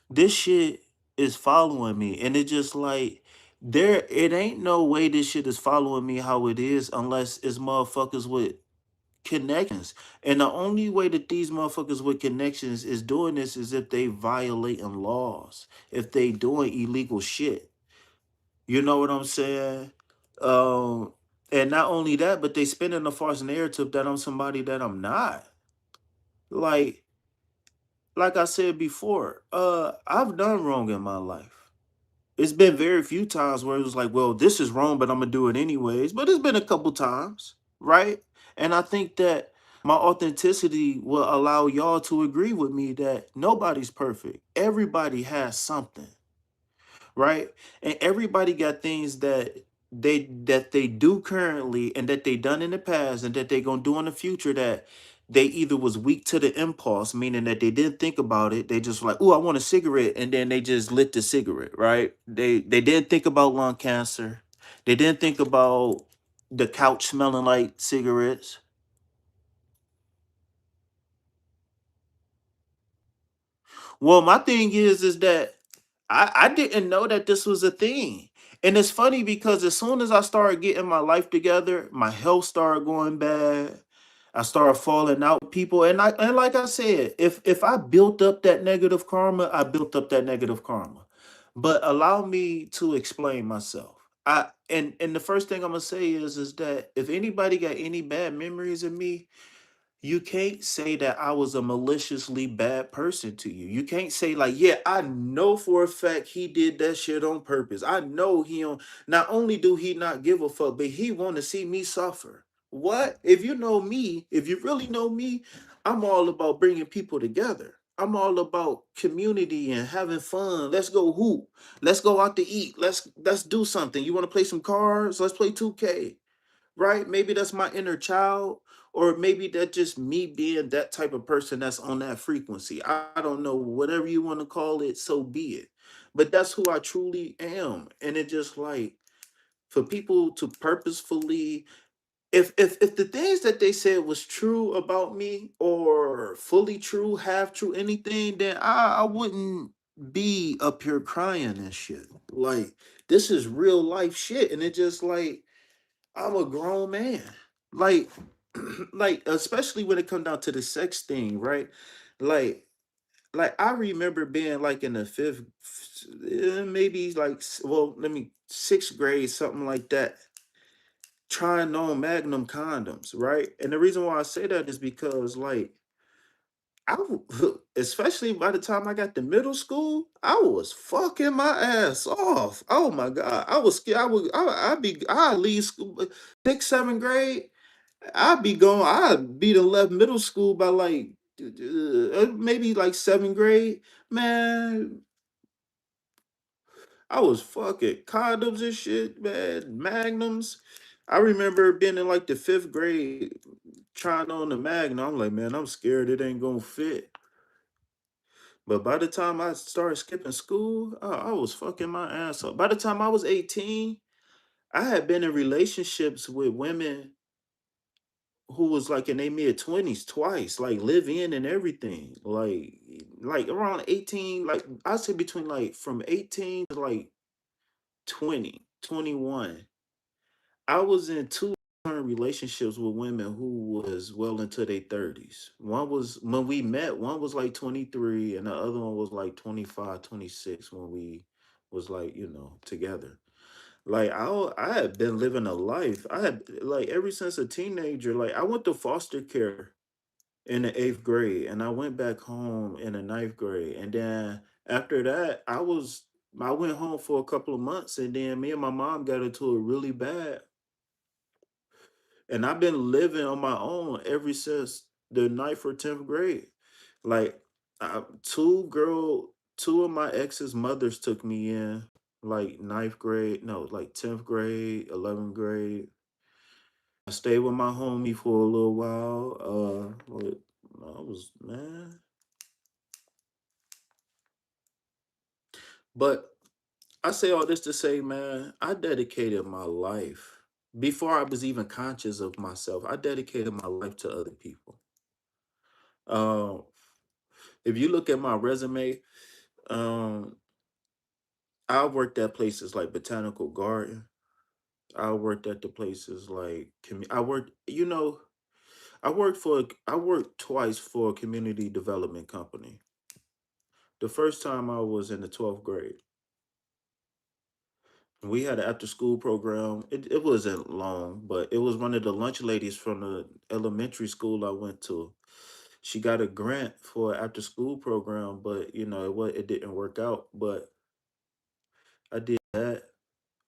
[SPEAKER 1] this shit is following me. And it just like it ain't no way this shit is following me how it is unless it's motherfuckers with connections. And the only way that these motherfuckers with connections is doing this is if they violating laws, if they doing illegal shit. You know what I'm saying? Um, and not only that, but they spinning a false narrative that I'm somebody that I'm not. Like, like I said before, I've done wrong in my life. It's been very few times where it was like, well, this is wrong, but I'm gonna do it anyways. But it's been a couple times, right? And I think that my authenticity will allow y'all to agree with me that nobody's perfect. Everybody has something, right? And everybody got things that they do currently and that they done in the past and that they gonna do in the future that they either was weak to the impulse, meaning that they didn't think about it. They just like, oh, I want a cigarette, and then they just lit the cigarette, right? They didn't think about lung cancer. They didn't think about the couch smelling like cigarettes. Well, my thing is that I didn't know that this was a thing. And it's funny because as soon as I started getting my life together, my health started going bad. I started falling out with people. And like I said, if I built up that negative karma, I built up that negative karma. But allow me to explain myself. And the first thing I'm gonna say is that if anybody got any bad memories of me, you can't say that I was a maliciously bad person to you. You can't say like, yeah, I know for a fact he did that shit on purpose. I know he don't. Not only do he not give a fuck, but he want to see me suffer. What? If you know me, if you really know me, I'm all about bringing people together. I'm all about community and having fun. Let's go hoop. Let's go out to eat. Let's do something. You want to play some cards? Let's play 2K. Right? Maybe that's my inner child, or maybe that's just me being that type of person that's on that frequency. I don't know. Whatever you want to call it, so be it. But that's who I truly am. And it just like for people to purposefully, if the things that they said was true about me or fully true, half true, anything, then I wouldn't be up here crying and shit. Like this is real life shit. And it just like I'm a grown man. Like like especially when it come down to the sex thing, right? Like like I remember being like in the fifth, maybe like well, let me sixth grade, something like that, trying on Magnum condoms, right? And the reason why I say that is because like especially by the time I got to middle school, I was fucking my ass off. Oh my god, I was scared. I leave school, sixth, seventh grade. I'd be to left middle school by like maybe like seventh grade. Man, I was fucking condoms and shit, man. Magnums. I remember being in like the fifth grade trying on the Magnum. I'm like, man, I'm scared it ain't gonna fit. But by the time I started skipping school, I was fucking my ass up. By the time I was 18, I had been in relationships with women who was like in their mid-20s twice, like live in and everything. Like around 18, like I say between like from 18 to like 20, 21. I was in two different relationships with women who was well into their 30s. One was when we met, one was like 23 and the other one was like 25, 26 when we was like, together. Like I had been living a life. I had like ever since a teenager, like I went to foster care in the eighth grade and I went back home in the ninth grade. And then after that, I went home for a couple of months and then me and my mom got into it really bad. And I've been living on my own ever since the ninth or 10th grade. Like two of my ex's mothers took me in like ninth grade, no, like 10th grade, 11th grade. I stayed with my homie for a little while. I was, man. But I say all this to say, man, I dedicated my life before I was even conscious of myself. I dedicated my life to other people. Um, if you look at my resume, um, I worked at places like Botanical Garden. I worked at the places like I worked, I worked twice for a community development company. The first time I was in the 12th grade. We had an after school program. It wasn't long, but it was one of the lunch ladies from the elementary school I went to. She got a grant for an after school program, but it didn't work out. But I did that.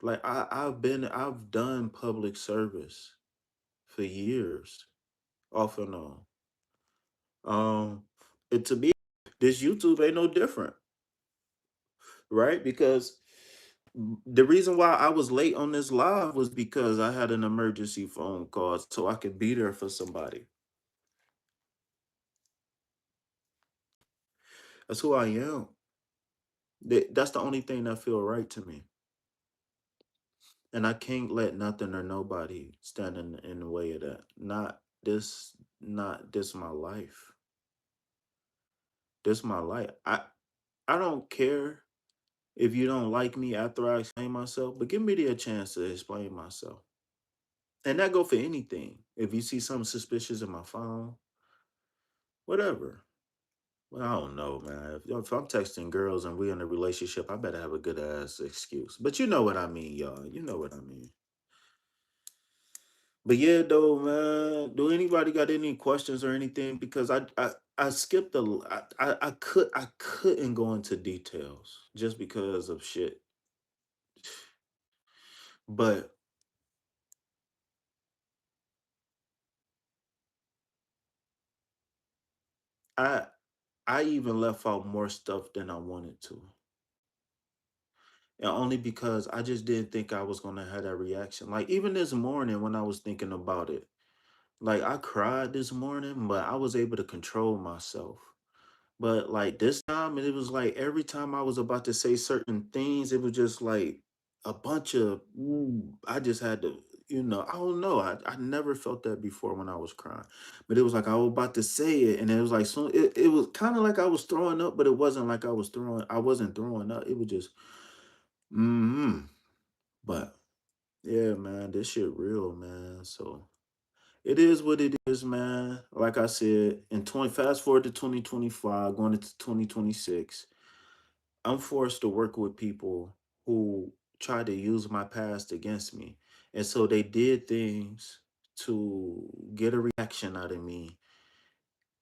[SPEAKER 1] Like I've done public service for years, off and on. And to me, this YouTube ain't no different, right? Because the reason why I was late on this live was because I had an emergency phone call so I could be there for somebody. That's who I am. That's the only thing that feel right to me. And I can't let nothing or nobody stand in the way of that. Not this my life. This my life. I don't care if you don't like me after I explain myself, but give me the chance to explain myself. And that go for anything. If you see something suspicious in my phone, whatever. Well, I don't know, man. If I'm texting girls and we in a relationship, I better have a good ass excuse. But you know what I mean, y'all. You know what I mean. But yeah, though, man. Do anybody got any questions or anything? Because I skipped I couldn't go into details just because of shit. But I I even left out more stuff than I wanted to. And only because I just didn't think I was gonna have that reaction. Like even this morning when I was thinking about it, like I cried this morning, but I was able to control myself. But like this time, it was like every time I was about to say certain things, it was just like a bunch of I just had to, I don't know. I never felt that before when I was crying. But it was like I was about to say it, and it was like so it was kind of like I was throwing up, but it wasn't like I wasn't throwing up. It was just mm-hmm. But yeah, man, this shit real, man. So it is what it is, man. Like I said, in 20 fast forward to 2025, going into 2026, I'm forced to work with people who try to use my past against me. And so they did things to get a reaction out of me.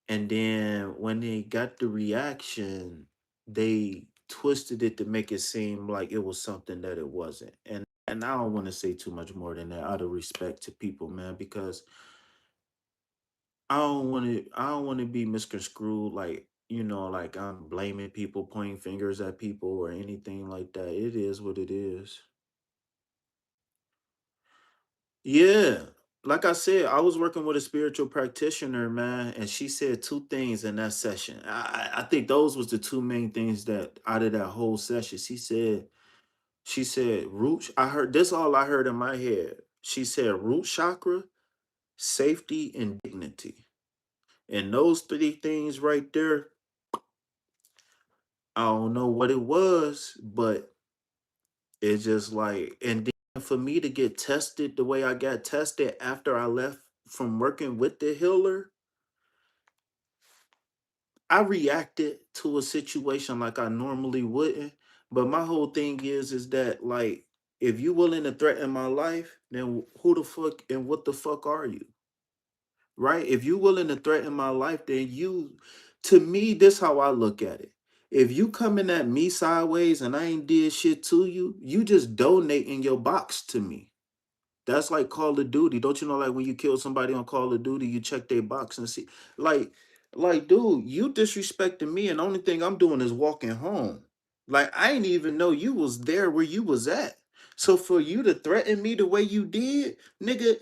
[SPEAKER 1] And then when they got the reaction, they twisted it to make it seem like it was something that it wasn't. And I don't want to say too much more than that out of respect to people, man, because I don't want to be misconstrued like, like I'm blaming people, pointing fingers at people or anything like that. It is what it is. Yeah. Like I said, I was working with a spiritual practitioner, man, and she said two things in that session. I think those was the two main things that out of that whole session. She said root. I heard this all I heard in my head. She said root chakra, safety, and dignity. And those three things right there, I don't know what it was, but it's just like, and then for me to get tested the way I got tested after I left from working with the healer, I reacted to a situation like I normally wouldn't. But my whole thing is that like, if you willing to threaten my life, then who the fuck and what the fuck are you? Right? If you willing to threaten my life, then to me, this how I look at it. If you coming at me sideways and I ain't did shit to you, you just donating your box to me. That's like Call of Duty. Don't you know, like when you kill somebody on Call of Duty, you check their box and see, like, dude, you disrespecting me, and the only thing I'm doing is walking home. Like, I ain't even know you was there where you was at. So for you to threaten me the way you did, nigga,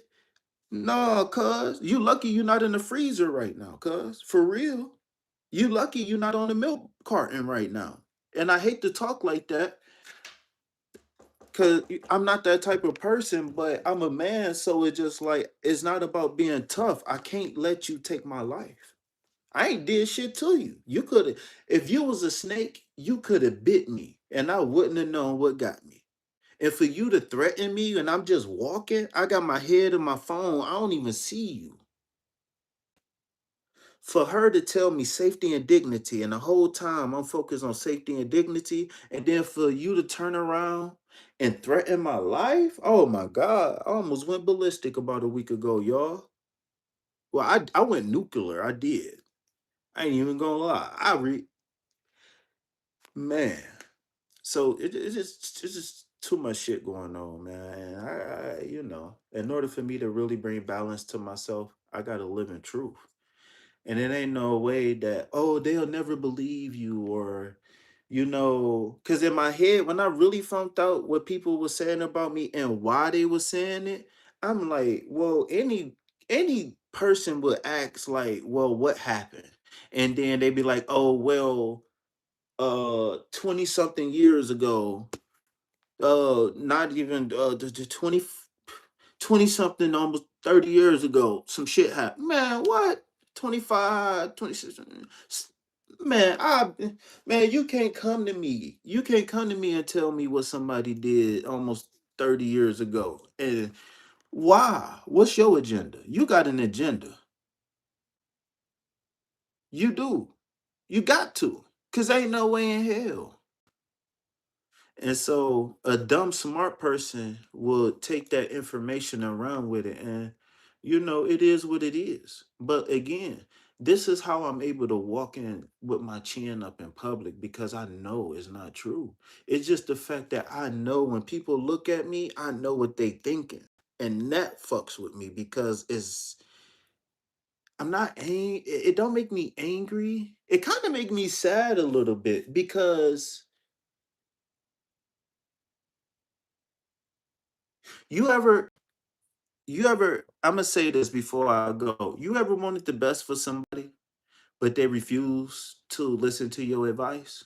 [SPEAKER 1] no, cuz you lucky you not in the freezer right now, cuz for real. You lucky you not on the milk carton right now. And I hate to talk like that because I'm not that type of person, but I'm a man, so it's just like it's not about being tough. I can't let you take my life. I ain't did shit to you. You could have, if you was a snake, you could have bit me, and I wouldn't have known what got me. And for you to threaten me, and I'm just walking, I got my head in my phone. I don't even see you. For her to tell me safety and dignity, and the whole time I'm focused on safety and dignity, and then for you to turn around and threaten my life, oh my God, I almost went ballistic about a week ago, y'all. Well, I went nuclear, I did. I ain't even gonna lie. Man. So it's just too much shit going on, man. And in order for me to really bring balance to myself, I gotta live in truth. And it ain't no way that, oh, they'll never believe you, or, because in my head, when I really found out what people were saying about me and why they were saying it, I'm like, well, any person would ask, like, well, what happened? And then they'd be like, oh, well, 20 something years ago, not even the 20 something, almost 30 years ago, some shit happened. Man, what? 25, 26. Man, man, you can't come to me. You can't come to me and tell me what somebody did almost 30 years ago. And why? What's your agenda? You got an agenda. You do. You got to. Cause ain't no way in hell. And so a dumb smart person will take that information and run with it. And it is what it is. But again, this is how I'm able to walk in with my chin up in public because I know it's not true. It's just the fact that I know when people look at me, I know what they thinking. And that fucks with me because I'm not it don't make me angry. It kind of make me sad a little bit because you ever I'm gonna say this before I go. You ever wanted the best for somebody, but they refuse to listen to your advice?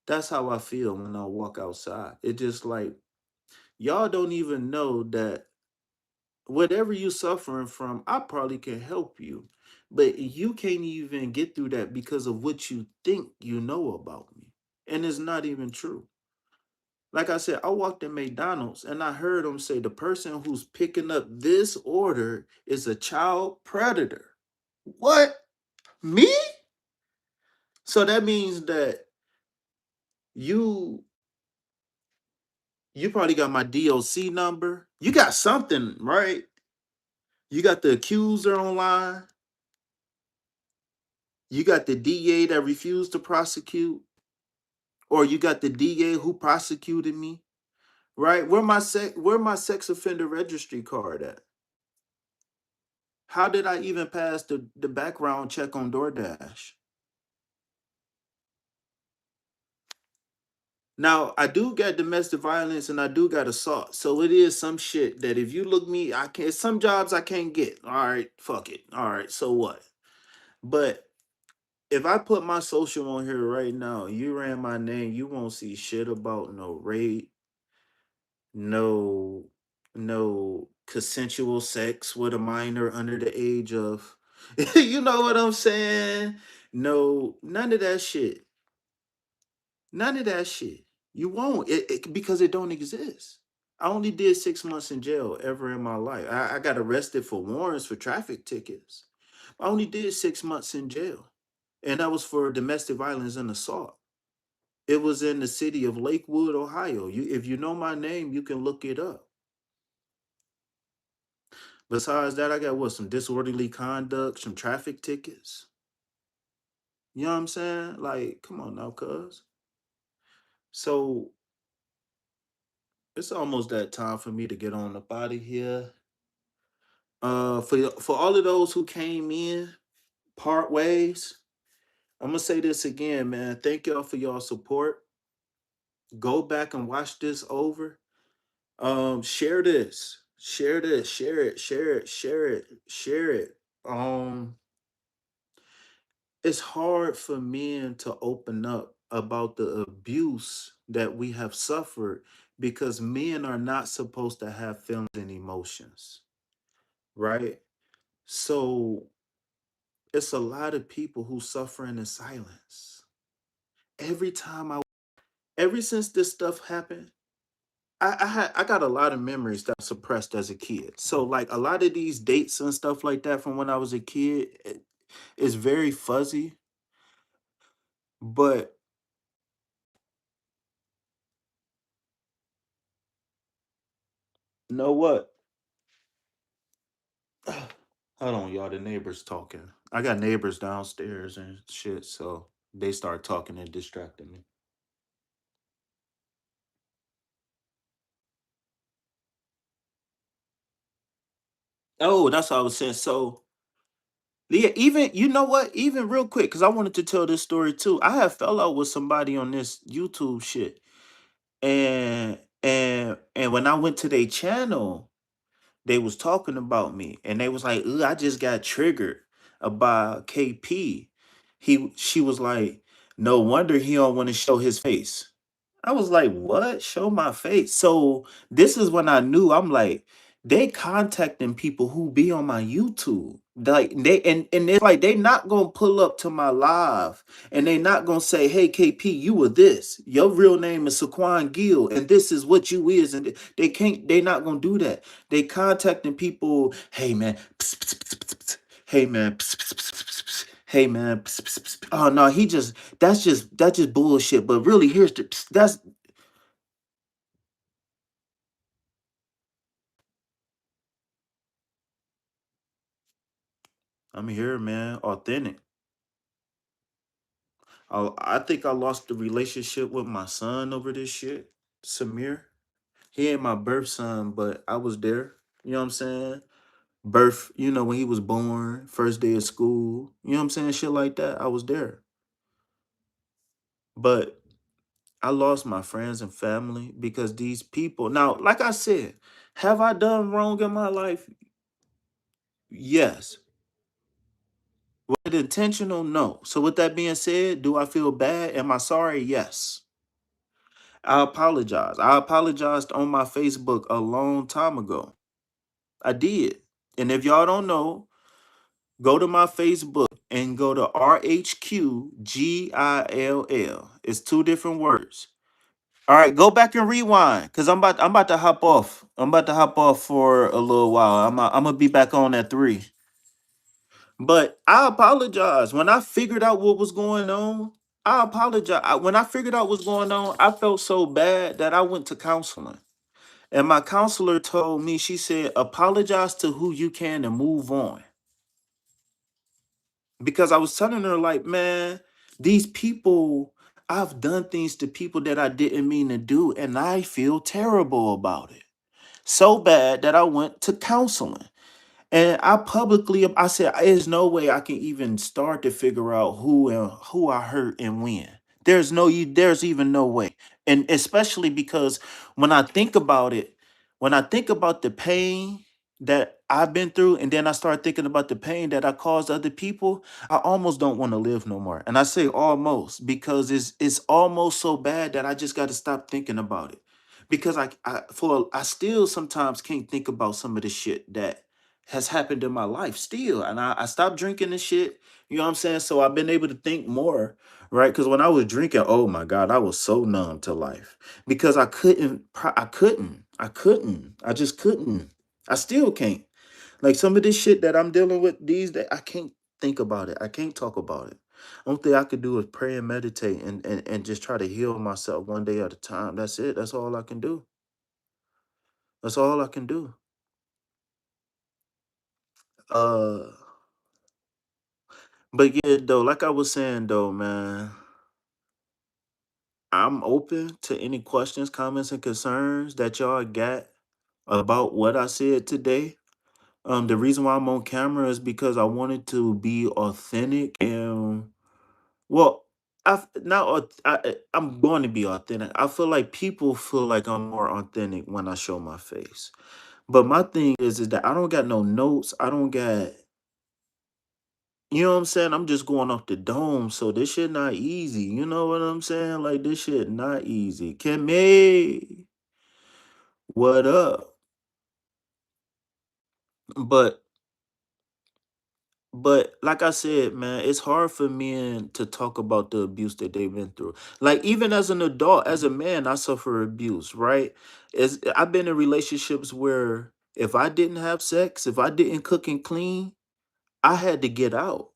[SPEAKER 1] That's how I feel when I walk outside. It just like y'all don't even know that whatever you suffering from, I probably can help you. But you can't even get through that because of what you think you know about me. And it's not even true. Like I said, I walked in McDonald's and I heard them say the person who's picking up this order is a child predator. What? Me? So that means that you you probably got my DOC number. You got something, right? You got the accuser online. You got the DA that refused to prosecute, or you got the DA who prosecuted me, right? Where my sex offender registry card at? How did I even pass the background check on DoorDash? Now I do got domestic violence and I do got assault. So it is some shit that if you look me, I can't some jobs I can't get. All right, fuck it. All right, so what? But if I put my social on here right now, you ran my name, you won't see shit about no rape, no consensual sex with a minor under the age of you know what I'm saying? No, none of that shit. None of that shit. You won't because it don't exist. I only did 6 months in jail ever in my life. I got arrested for warrants for traffic tickets. I only did 6 months in jail. And that was for domestic violence and assault. It was in the city of Lakewood, Ohio. If you know my name, you can look it up. Besides that, I got what, some disorderly conduct, some traffic tickets. You know what I'm saying? Like, come on now, cuz. So it's almost that time for me to get on up out of here. For all of those who came in part ways, I'm gonna say this again, man. Thank y'all for y'all support. Go back and watch this over. Share this, share this, share it, share it, share it, share it. It's hard for men to open up about the abuse that we have suffered because men are not supposed to have feelings and emotions, right? So it's a lot of people who suffering in silence. Every time ever since this stuff happened, I got a lot of memories that I suppressed as a kid. So like a lot of these dates and stuff like that from when I was a kid is very fuzzy. But you know what? Hold on, y'all. The neighbors talking. I got neighbors downstairs and shit, so they start talking and distracting me. Oh, that's what I was saying. So yeah, even you know what? Even real quick, because I wanted to tell this story too. I have fell out with somebody on this YouTube shit, and when I went to their channel, they was talking about me, and they was like, "Ugh, I just got triggered about KP." She was like, "No wonder he don't want to show his face." I was like, "What? Show my face?" So this is when I knew. I'm like, they contacting people who be on my YouTube. Like and it's like they not gonna pull up to my live and they not gonna say, "Hey KP, you were this. Your real name is Saquon Gill, and this is what you is." And they can't. They not gonna do that. They contacting people. Hey man, hey man, hey man. Oh no, he just that's just bullshit. But really, here's the that's I'm here, man. Authentic. I think I lost the relationship with my son over this shit. Samir. He ain't my birth son, but I was there. You know what I'm saying? Birth, when he was born, first day of school, you know what I'm saying? Shit like that. I was there. But I lost my friends and family because these people. Now, like I said, have I done wrong in my life? Yes. Was it intentional? No. So, with that being said, do I feel bad? Am I sorry? Yes. I apologize. I apologized on my Facebook a long time ago. I did. And if y'all don't know, go to my Facebook and go to RHQGILL. It's two different words. All right, go back and rewind because I'm about to hop off. I'm about to hop off for a little while. I'm gonna be back on at 3. But I apologize. When I figured out what was going on, I apologize. When I figured out what's going on, I felt so bad that I went to counseling. And my counselor told me, she said, apologize to who you can and move on. Because I was telling her, like, man, these people, I've done things to people that I didn't mean to do, and I feel terrible about it. So bad that I went to counseling. And I said, there's no way I can even start to figure out who I hurt and when. There's even no way. And especially because when I think about it, when I think about the pain that I've been through, and then I start thinking about the pain that I caused other people, I almost don't want to live no more. And I say almost because it's almost so bad that I just got to stop thinking about it. Because I still sometimes can't think about some of the shit that has happened in my life still. And I stopped drinking and shit. You know what I'm saying? So I've been able to think more, right? Because when I was drinking, oh my God, I was so numb to life. Because I just couldn't. I still can't. Like some of this shit that I'm dealing with these days, I can't think about it. I can't talk about it. Only thing I could do is pray and meditate and just try to heal myself one day at a time. That's it. That's all I can do. That's all I can do. Uh But yeah, though, like I was saying though, man, I'm open to any questions, comments, and concerns that y'all got about what I said today. The reason why I'm on camera is because I wanted to be authentic and well, I'm going to be authentic. I feel like people feel like I'm more authentic when I show my face. But my thing is that I don't got no notes. I don't got. You know what I'm saying? I'm just going off the dome, so this shit not easy. You know what I'm saying? Like this shit not easy. Kimmy, what up? But like I said, man, it's hard for men to talk about the abuse that they've been through. Like even as an adult, as a man, I suffer abuse, right? I've been in relationships where if I didn't have sex, if I didn't cook and clean, I had to get out,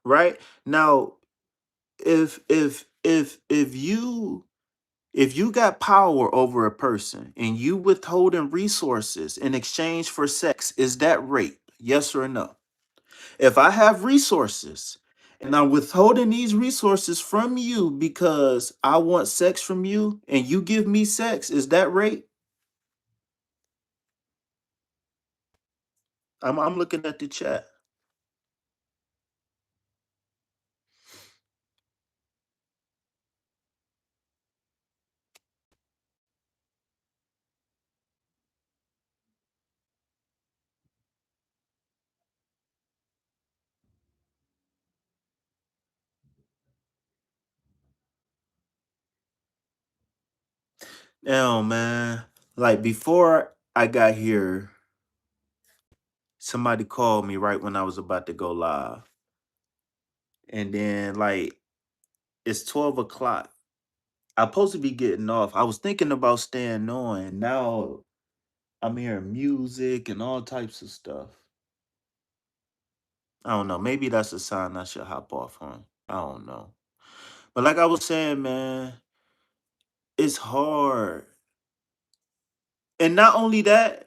[SPEAKER 1] right? Now, if you got power over a person and you withholding resources in exchange for sex, is that rape? Yes or no? If I have resources and I'm withholding these resources from you because I want sex from you and you give me sex, is that rape? I'm looking at the chat. Now, man, like before I got here, somebody called me right when I was about to go live. And then like it's 12 o'clock. I'm supposed to be getting off. I was thinking about staying on. Now I'm hearing music and all types of stuff. I don't know. Maybe that's a sign I should hop off, huh? I don't know. But like I was saying, man, it's hard. And not only that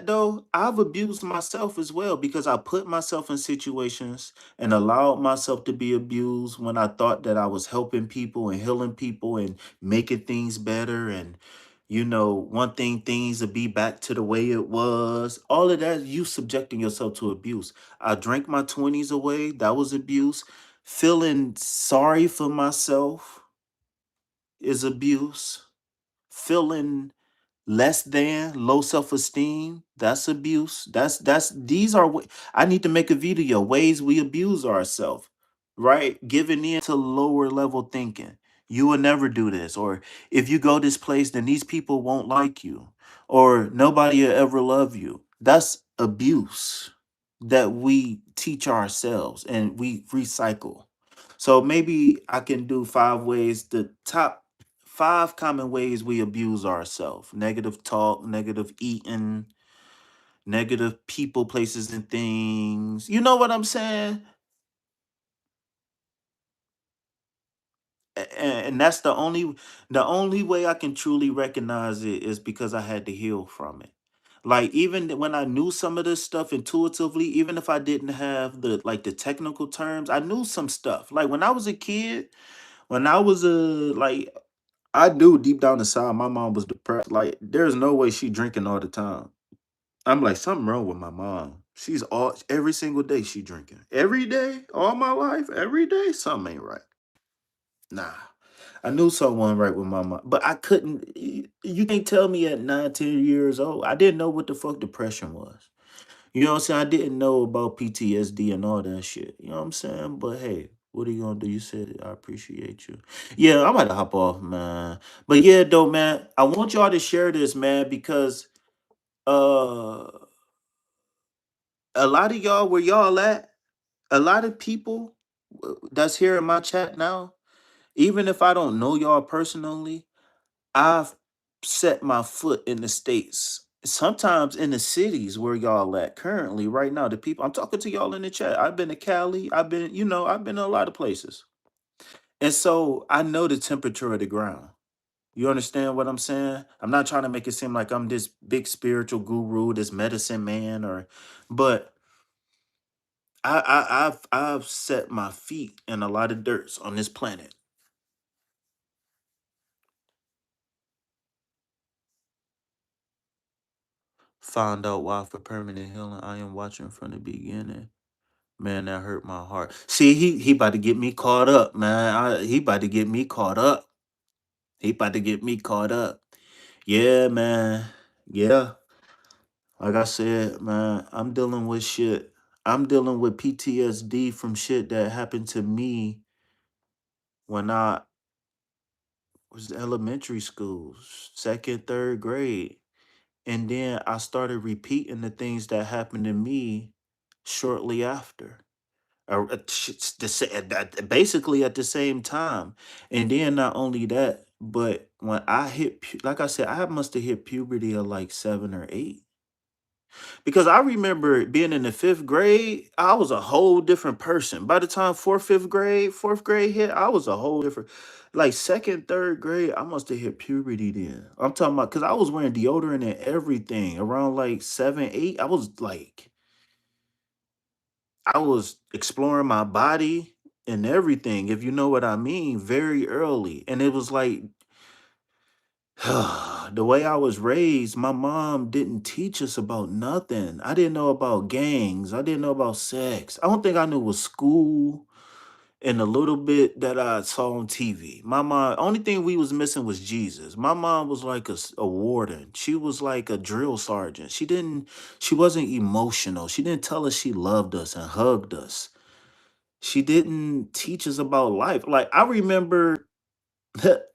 [SPEAKER 1] though, I've abused myself as well because I put myself in situations and allowed myself to be abused when I thought that I was helping people and healing people and making things better. And One thing, things to be back to the way it was. All of that, you subjecting yourself to abuse. I drank my 20s away. That was abuse. Feeling sorry for myself is abuse. Feeling less than, low self-esteem, that's abuse. That's these are I need to make a video, ways we abuse ourselves, right? Giving in to lower level thinking. You will never do this, or if you go this place, then these people won't like you, or nobody will ever love you. That's abuse that we teach ourselves and we recycle. So maybe I can do 5 ways, the top 5 common ways we abuse ourselves: negative talk, negative eating, negative people, places, and things. You know what I'm saying? And that's the only way I can truly recognize it is because I had to heal from it. Like even when I knew some of this stuff intuitively, even if I didn't have the technical terms, I knew some stuff. Like when I was a kid, when I was a like I knew deep down inside my mom was depressed. Like there's no way she drinking all the time. I'm like, something wrong with my mom. She's all every single day she drinking. Every day, all my life, every day, something ain't right. Nah. I knew someone right with my mom, but I couldn't. You can't tell me at 9, 10 years old. I didn't know what the fuck depression was. You know what I'm saying? I didn't know about PTSD and all that shit. You know what I'm saying? But hey, what are you gonna do? You said it. I appreciate you. Yeah, I'm about to hop off, man. But yeah, though, man, I want y'all to share this, man, because uh a lot of y'all, where y'all at, a lot of people that's here in my chat now, even if I don't know y'all personally, I've set my foot in the states. Sometimes in the cities where y'all at currently, right now, the people I'm talking to y'all in the chat. I've been to Cali. I've been to a lot of places. And so I know the temperature of the ground. You understand what I'm saying? I'm not trying to make it seem like I'm this big spiritual guru, this medicine man, but I've set my feet in a lot of dirts on this planet. Found out why for permanent healing. I am watching from the beginning. Man, that hurt my heart. See, he about to get me caught up, man. He about to get me caught up. He about to get me caught up. Yeah, man. Yeah. Like I said, man, I'm dealing with shit. I'm dealing with PTSD from shit that happened to me when I was in elementary school, second, third grade. And then I started repeating the things that happened to me shortly after. Basically at the same time. And then not only that, but when I hit, like I said, I must have hit puberty at like 7 or 8. Because I remember being in the 5th grade, I was a whole different person. By the time fourth grade hit, I was a whole different. Like second, third grade, I must have hit puberty then. I'm talking about because I was wearing deodorant and everything around like 7, 8. I was exploring my body and everything, if you know what I mean, very early. And it was like the way I was raised, my mom didn't teach us about nothing. I didn't know about gangs. I didn't know about sex. I don't think I knew what school and a little bit that I saw on TV. My mom, only thing we was missing was Jesus. My mom was like a warden. She was like a drill sergeant. She wasn't emotional. She didn't tell us she loved us and hugged us. She didn't teach us about life. Like I remember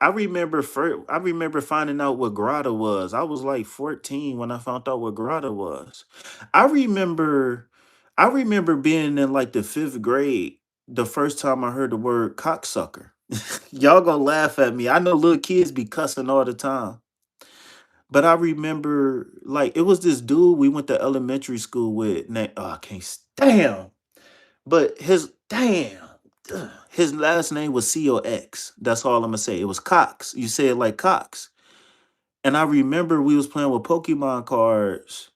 [SPEAKER 1] I remember finding out what grotto was. I was like 14 when I found out what grotto was. I remember I remember being in like the 5th grade the first time I heard the word cocksucker. Y'all gonna laugh at me. I know little kids be cussing all the time. But I remember like it was this dude we went to elementary school with. I can't stand. But his last name was Cox. That's all I'm gonna say. It was Cox. You say it like Cox. And I remember we was playing with Pokemon cards,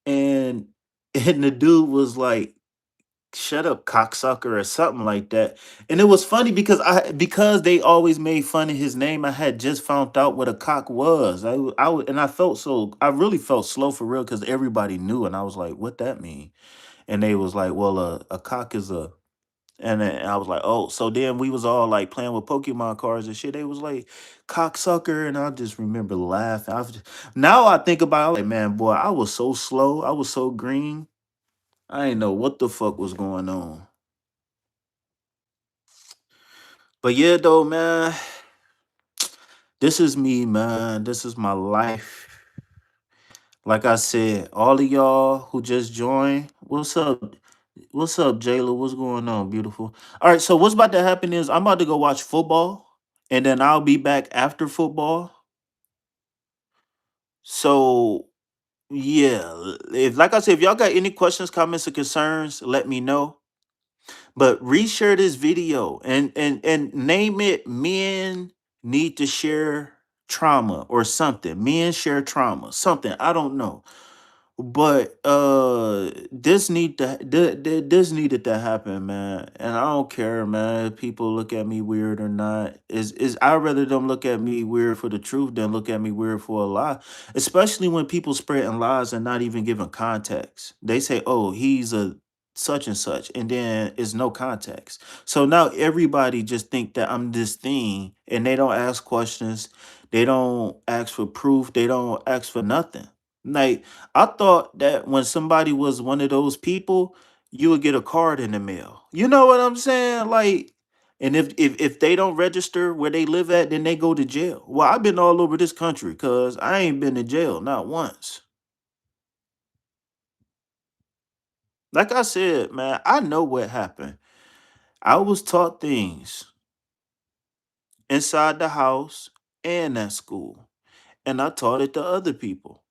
[SPEAKER 1] and and the dude was like, shut up cocksucker or something like that. And it was funny because they always made fun of his name. I had just found out what a cock was. And I felt so, I really felt slow for real because everybody knew, and I was like, what that mean? And they was like, well, a cock is a, and then I was like, oh. So then we was all like playing with Pokemon cards and shit. They was like cocksucker, and I just remember laughing. Now I think about it, like, man, boy, I was so slow, I was so green. I didn't know what the fuck was going on. But yeah, though, man, this is me, man. This is my life. Like I said, all of y'all who just joined, what's up? What's up, Jayla? What's going on, beautiful? All right, so what's about to happen is I'm about to go watch football, and then I'll be back after football. So yeah, if like I said, if y'all got any questions, comments, or concerns, let me know. But reshare this video and name it "Men Need to Share Trauma" or something. Men share trauma, something. I don't know. But this needed to happen, man. And I don't care, man, if people look at me weird or not. Is I rather them look at me weird for the truth than look at me weird for a lie. Especially when people spreading lies and not even giving context. They say, oh, he's a such and such, and then it's no context. So now everybody just think that I'm this thing, and they don't ask questions, they don't ask for proof, they don't ask for nothing. Like, I thought that when somebody was one of those people, you would get a card in the mail. You know what I'm saying? Like, and if they don't register where they live at, then they go to jail. Well, I've been all over this country because I ain't been to jail, not once. Like I said, man, I know what happened. I was taught things inside the house and at school, and I taught it to other people.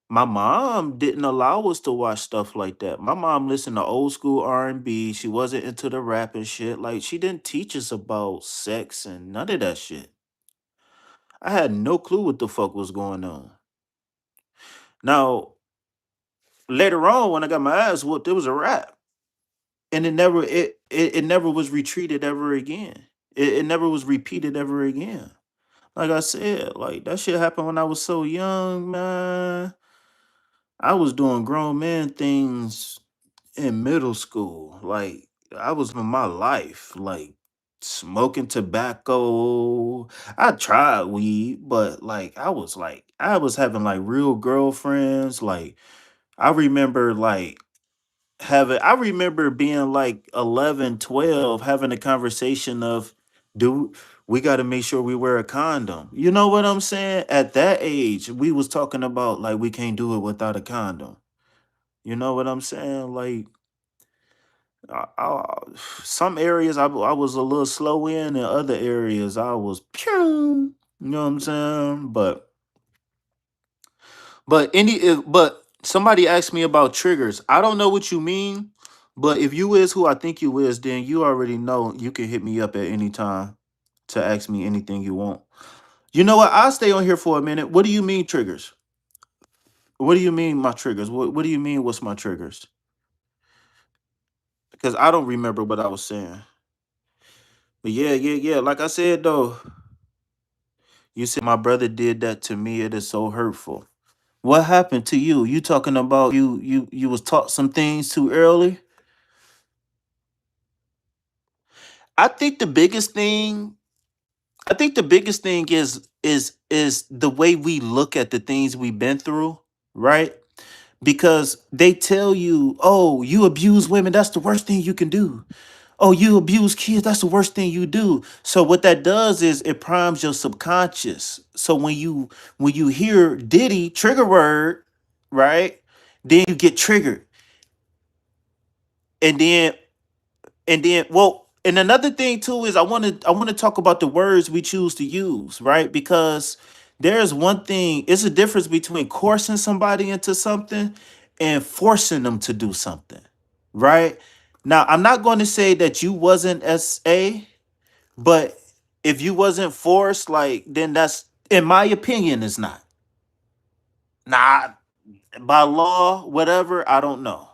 [SPEAKER 1] My mom didn't allow us to watch stuff like that. My mom listened to old school R&B. She wasn't into the rap and shit. Like, she didn't teach us about sex and none of that shit. I had no clue what the fuck was going on. Now, later on, when I got my ass whooped, it was a rap. And it never was retreated ever again. It never was repeated ever again. Like I said, like that shit happened when I was so young, man. I was doing grown man things in middle school. Like I was in my life, like smoking tobacco. I tried weed, but like I was having like real girlfriends. Like I remember like I remember being like 11, 12, having a conversation of, do we got to make sure we wear a condom. You know what I'm saying? At that age, we was talking about like we can't do it without a condom. You know what I'm saying? Like some areas I was a little slow in, and other areas I was pew. You know what I'm saying? But somebody asked me about triggers. I don't know what you mean, but if you is who I think you is, then you already know you can hit me up at any time to ask me anything you want. You know what? I'll stay on here for a minute. What do you mean triggers? What do you mean my triggers? What do you mean what's my triggers? Because I don't remember what I was saying. But yeah. Like I said though, you said my brother did that to me. It is so hurtful. What happened to you? You talking about you was taught some things too early? I think the biggest thing I think the biggest thing is the way we look at the things we've been through, right? Because they tell you, "Oh, you abuse women, that's the worst thing you can do. Oh, you abuse kids, that's the worst thing you do." So what that does is it primes your subconscious. So when you hear Diddy trigger word, right? Then you get triggered. And then and another thing too is I want to talk about the words we choose to use, right? Because there's one thing, it's a difference between coercing somebody into something and forcing them to do something, right? Now, I'm not going to say that you wasn't SA, but if you wasn't forced, like, then that's, in my opinion, is not. Nah, by law, whatever, I don't know.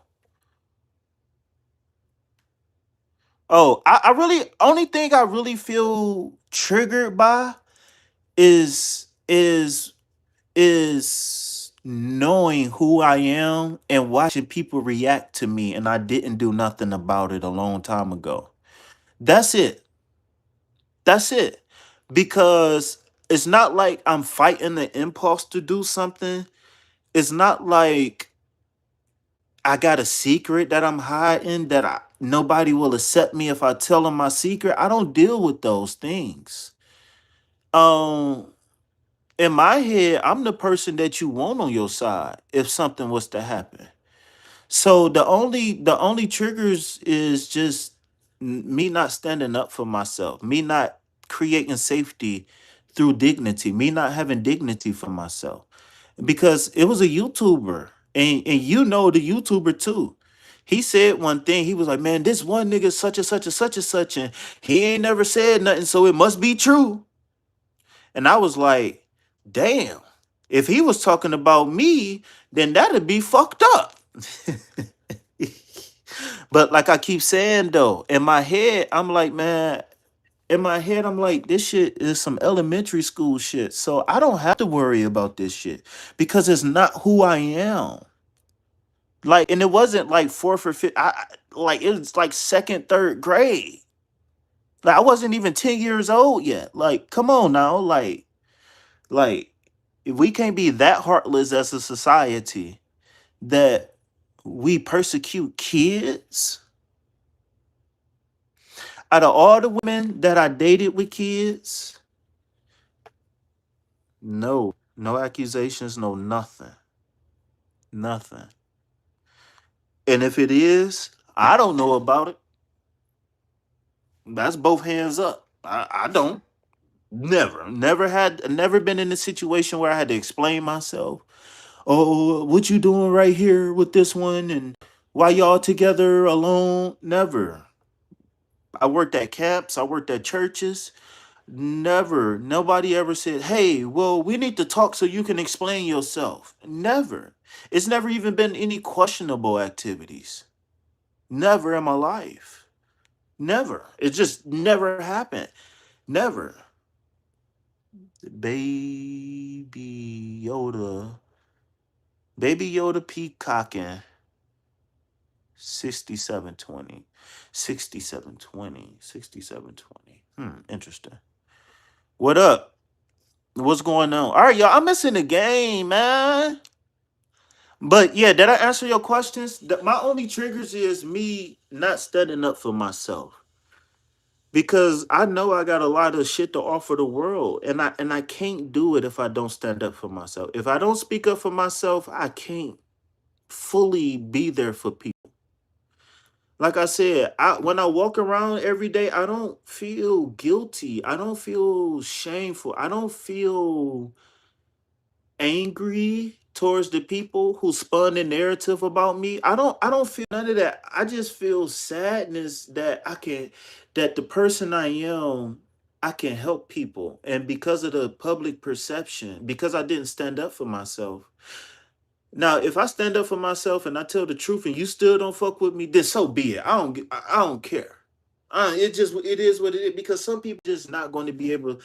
[SPEAKER 1] Oh, I really only thing I really feel triggered by is is knowing who I am and watching people react to me and I didn't do nothing about it a long time ago. That's it. That's it. Because it's not like I'm fighting the impulse to do something. It's not like I got a secret that I'm hiding that nobody will accept me if I tell them my secret. I don't deal with those things. Um in my head, I'm the person that you want on your side if something was to happen. So the only triggers is just me not standing up for myself, me not creating safety through dignity, me not having dignity for myself. Because it was a YouTuber, and you know the YouTuber too. He said one thing. He was like, "Man, this one nigga such and such and such and such, and he ain't never said nothing, so it must be true." And I was like, "Damn, if he was talking about me, then that'd be fucked up." But like I keep saying though, in my head, I'm like, man, in my head, I'm like, this shit is some elementary school shit. So I don't have to worry about this shit because it's not who I am. Like, and it wasn't like fourth or fifth. Like it was like second, third grade. Like I wasn't even 10 years old yet. Like, come on now. Like, if we can't be that heartless as a society that we persecute kids. Out of all the women that I dated with kids, no accusations, no nothing, nothing. And if it is, I don't know about it. That's both hands up. I don't. Never been in a situation where I had to explain myself. Oh, what you doing right here with this one, and why y'all together alone? Never. I worked at camps. I worked at churches. Never. Nobody ever said, "Hey, well, we need to talk so you can explain yourself." Never. It's never even been any questionable activities. Never in my life. Never. It just never happened. Never. Baby Yoda. Baby Yoda peacocking. 6720. 6720. 6720. Interesting. What up? What's going on? All right, y'all. I'm missing the game, man. But yeah, did I answer your questions? My only triggers is me not standing up for myself because I know I got a lot of shit to offer the world, and I can't do it if I don't stand up for myself. If I don't speak up for myself, I can't fully be there for people. Like I said, when I walk around every day, I don't feel guilty. I don't feel shameful. I don't feel angry towards the people who spun the narrative about me. I don't feel none of that. I just feel sadness that the person I am, I can help people. And because of the public perception, because I didn't stand up for myself. Now, if I stand up for myself and I tell the truth and you still don't fuck with me, then so be it. I don't care. It is what it is because some people just not going to be able,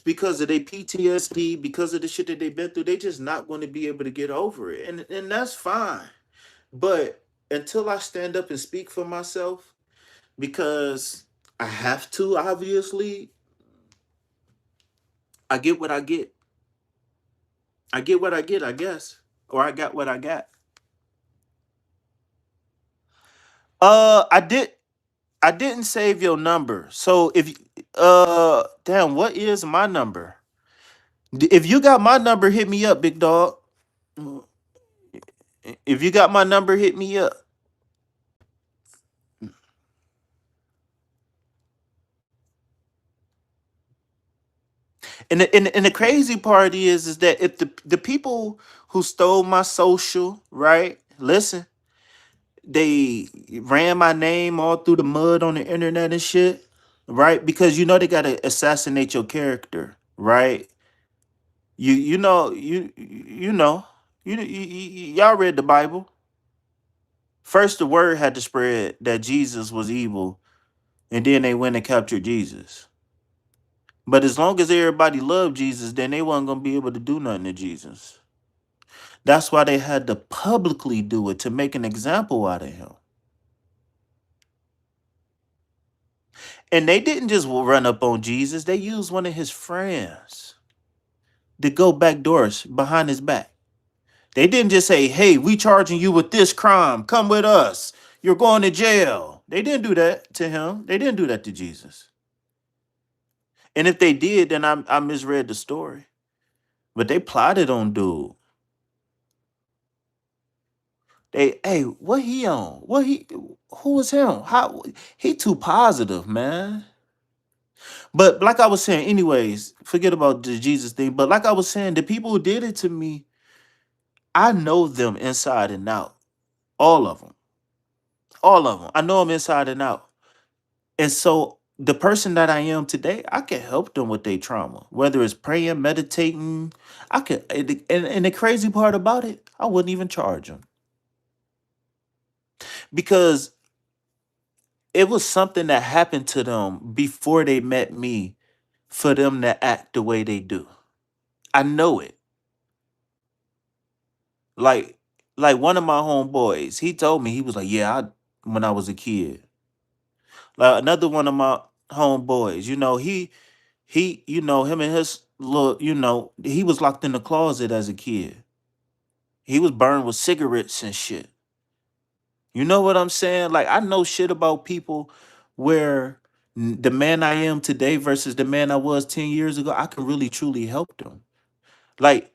[SPEAKER 1] because of their PTSD, because of the shit that they've been through, they just not going to be able to get over it. And that's fine. But until I stand up and speak for myself, because I have to, obviously, I get what I get. I get what I get, I guess. Or I got what I got. I did. I didn't save your number. So if damn, what is my number? If you got my number, hit me up, big dog. Mm, If you got my number, hit me up. And the crazy part is that if the people who stole my social, right? Listen, they ran my name all through the mud on the internet and shit, right? Because you know they gotta assassinate your character, right? You know you know y'all read the Bible. First, the word had to spread that Jesus was evil, And then they went and captured Jesus. But as long as everybody loved Jesus, then they weren't gonna be able to do nothing to Jesus. That's why they had to publicly do it to make an example out of him. And they didn't just run up on Jesus, they used one of his friends to go back doors behind his back. They didn't just say, hey, we charging you with this crime. Come with us. You're going to jail. They didn't do that to him. They didn't do that to Jesus. And if they did, then I misread the story. But they plotted on dude. Hey, what he on? Who was him? How he too positive, man. But like I was saying, anyways, forget about the Jesus thing. But like I was saying, the people who did it to me, I know them inside and out. All of them. All of them. I know them inside and out. And so the person that I am today, I can help them with their trauma, whether it's praying, meditating. I could, and the crazy part about it, I wouldn't even charge them because it was something that happened to them before they met me for them to act the way they do. I know it. Like, like one of my homeboys, he told me he was like, "Yeah, when I was a kid." Like another one of my homeboys, him and his little, he was locked in the closet as a kid. He was burned with cigarettes and shit. You know what I'm saying? Like I know shit about people where the man I am today versus the man I was 10 years ago, I can really truly help them. Like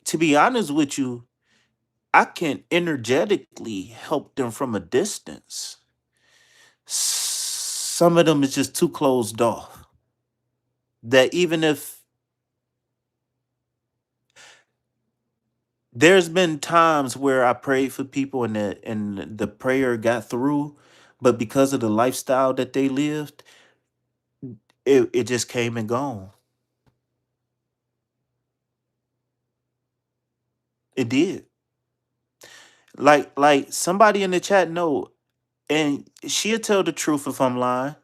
[SPEAKER 1] to be honest with you, I can energetically help them from a distance. Some of them is just too closed off. That even if there's been times where I prayed for people and the prayer got through, but because of the lifestyle that they lived, it just came and gone. It did. Like somebody in the chat know, and she'll tell the truth if I'm lying.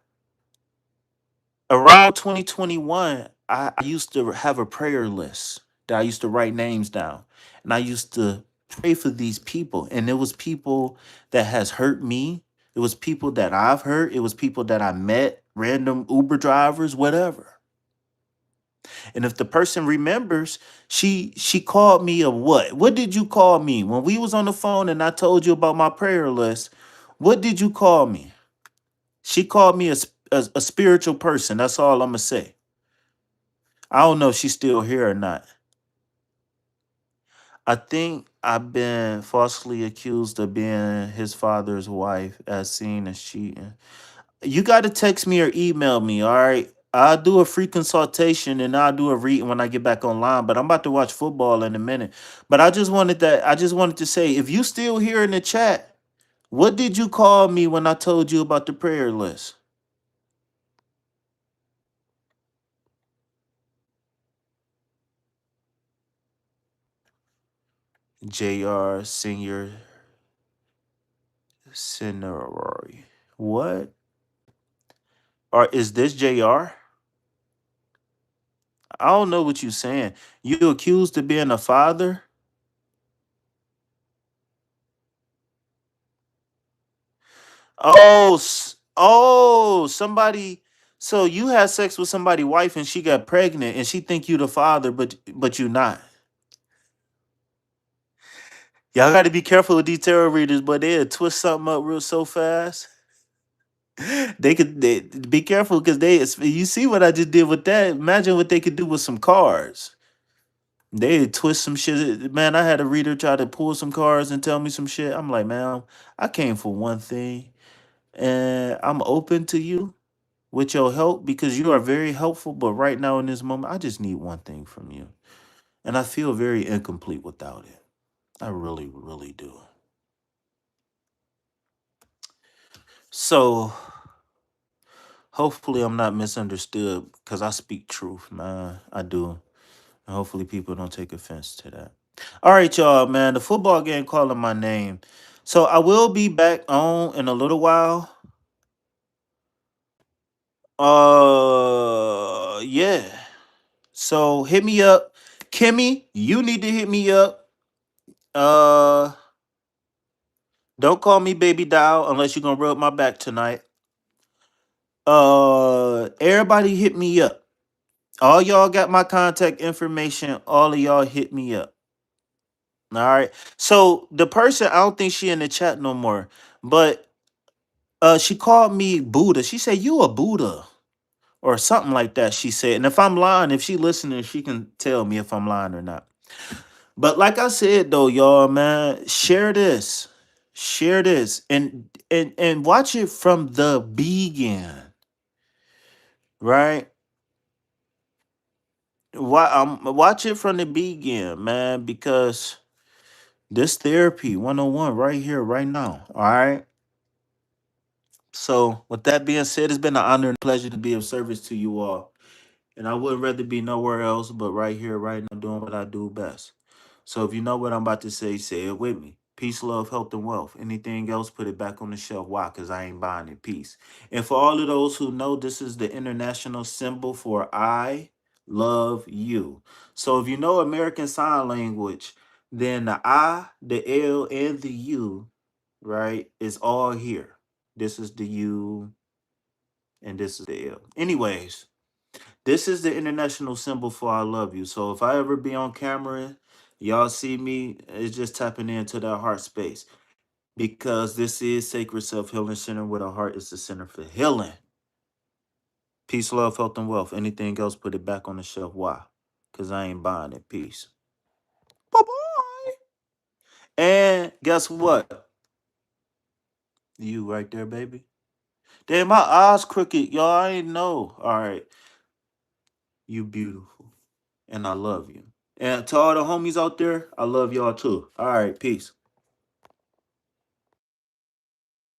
[SPEAKER 1] Around 2021, I used to have a prayer list that I used to write names down. And I used to pray for these people. And it was people that has hurt me. It was people that I've hurt. It was people that I met, random Uber drivers, whatever. And if the person remembers, she called me a what? What did you call me? When we was on the phone and I told you about my prayer list, what did you call me? She called me a spiritual person. That's all I'm gonna say. I don't know if she's still here or not. I think I've been falsely accused of being his father's wife, as seen as cheating. You got to text me or email me, all right? I'll do a free consultation and I'll do a reading when I get back online. But I'm about to watch football in a minute. But I just wanted to say, if you still here in the chat, what did you call me when I told you about the prayer list? JR Senior Scenario. What? Or is this JR? I don't know what you're saying. You accused of being a father? Oh, somebody. So you had sex with somebody's wife and she got pregnant and she think you the father, but you not. Y'all got to be careful with these tarot readers, but they'll twist something up real so fast. Be careful because you see what I just did with that. Imagine what they could do with some cards. They twist some shit. Man, I had a reader try to pull some cards and tell me some shit. I'm like, man, I came for one thing, and I'm open to you with your help because you are very helpful. But right now in this moment, I just need one thing from you, and I feel very incomplete without it. I really, really do. So hopefully, I'm not misunderstood because I speak truth, man. I do. And hopefully, people don't take offense to that. All right, y'all, man. The football game calling my name. So I will be back on in a little while. Yeah. So hit me up. Kimmy, you need to hit me up. Uh don't call me baby doll unless you're gonna rub my back tonight. Everybody hit me up. All y'all got my contact information. All of y'all hit me up. All right. So the person, I don't think she in the chat no more, but she called me Buddha. She said, "You a Buddha," or something like that. She said, and if I'm lying, if she listening, she can tell me if I'm lying or not. But like I said though, y'all, man, share this, and watch it from the begin, right? Watch it from the begin, man, because this therapy 101 right here, right now. All right. So with that being said, it's been an honor and pleasure to be of service to you all. And I would rather be nowhere else but right here, right now, doing what I do best. So if you know what I'm about to say it with me. Peace, love, health, and wealth. Anything else, put it back on the shelf. Why? Because I ain't buying it. Peace. And for all of those who know, this is the international symbol for I love you. So if you know American Sign Language, then the I, the L, and the U, right, is all here. This is the U, and this is the L. Anyways, this is the international symbol for I love you. So if I ever be on camera, y'all see me, it's just tapping into that heart space. Because this is Sacred Self Healing Center where the heart is the center for healing. Peace, love, health, and wealth. Anything else, put it back on the shelf. Why? Because I ain't buying it. Peace. Bye-bye. And guess what? You right there, baby. Damn, my eyes crooked, y'all. I ain't know. All right. You beautiful. And I love you. And to all the homies out there, I love y'all too. All right, peace.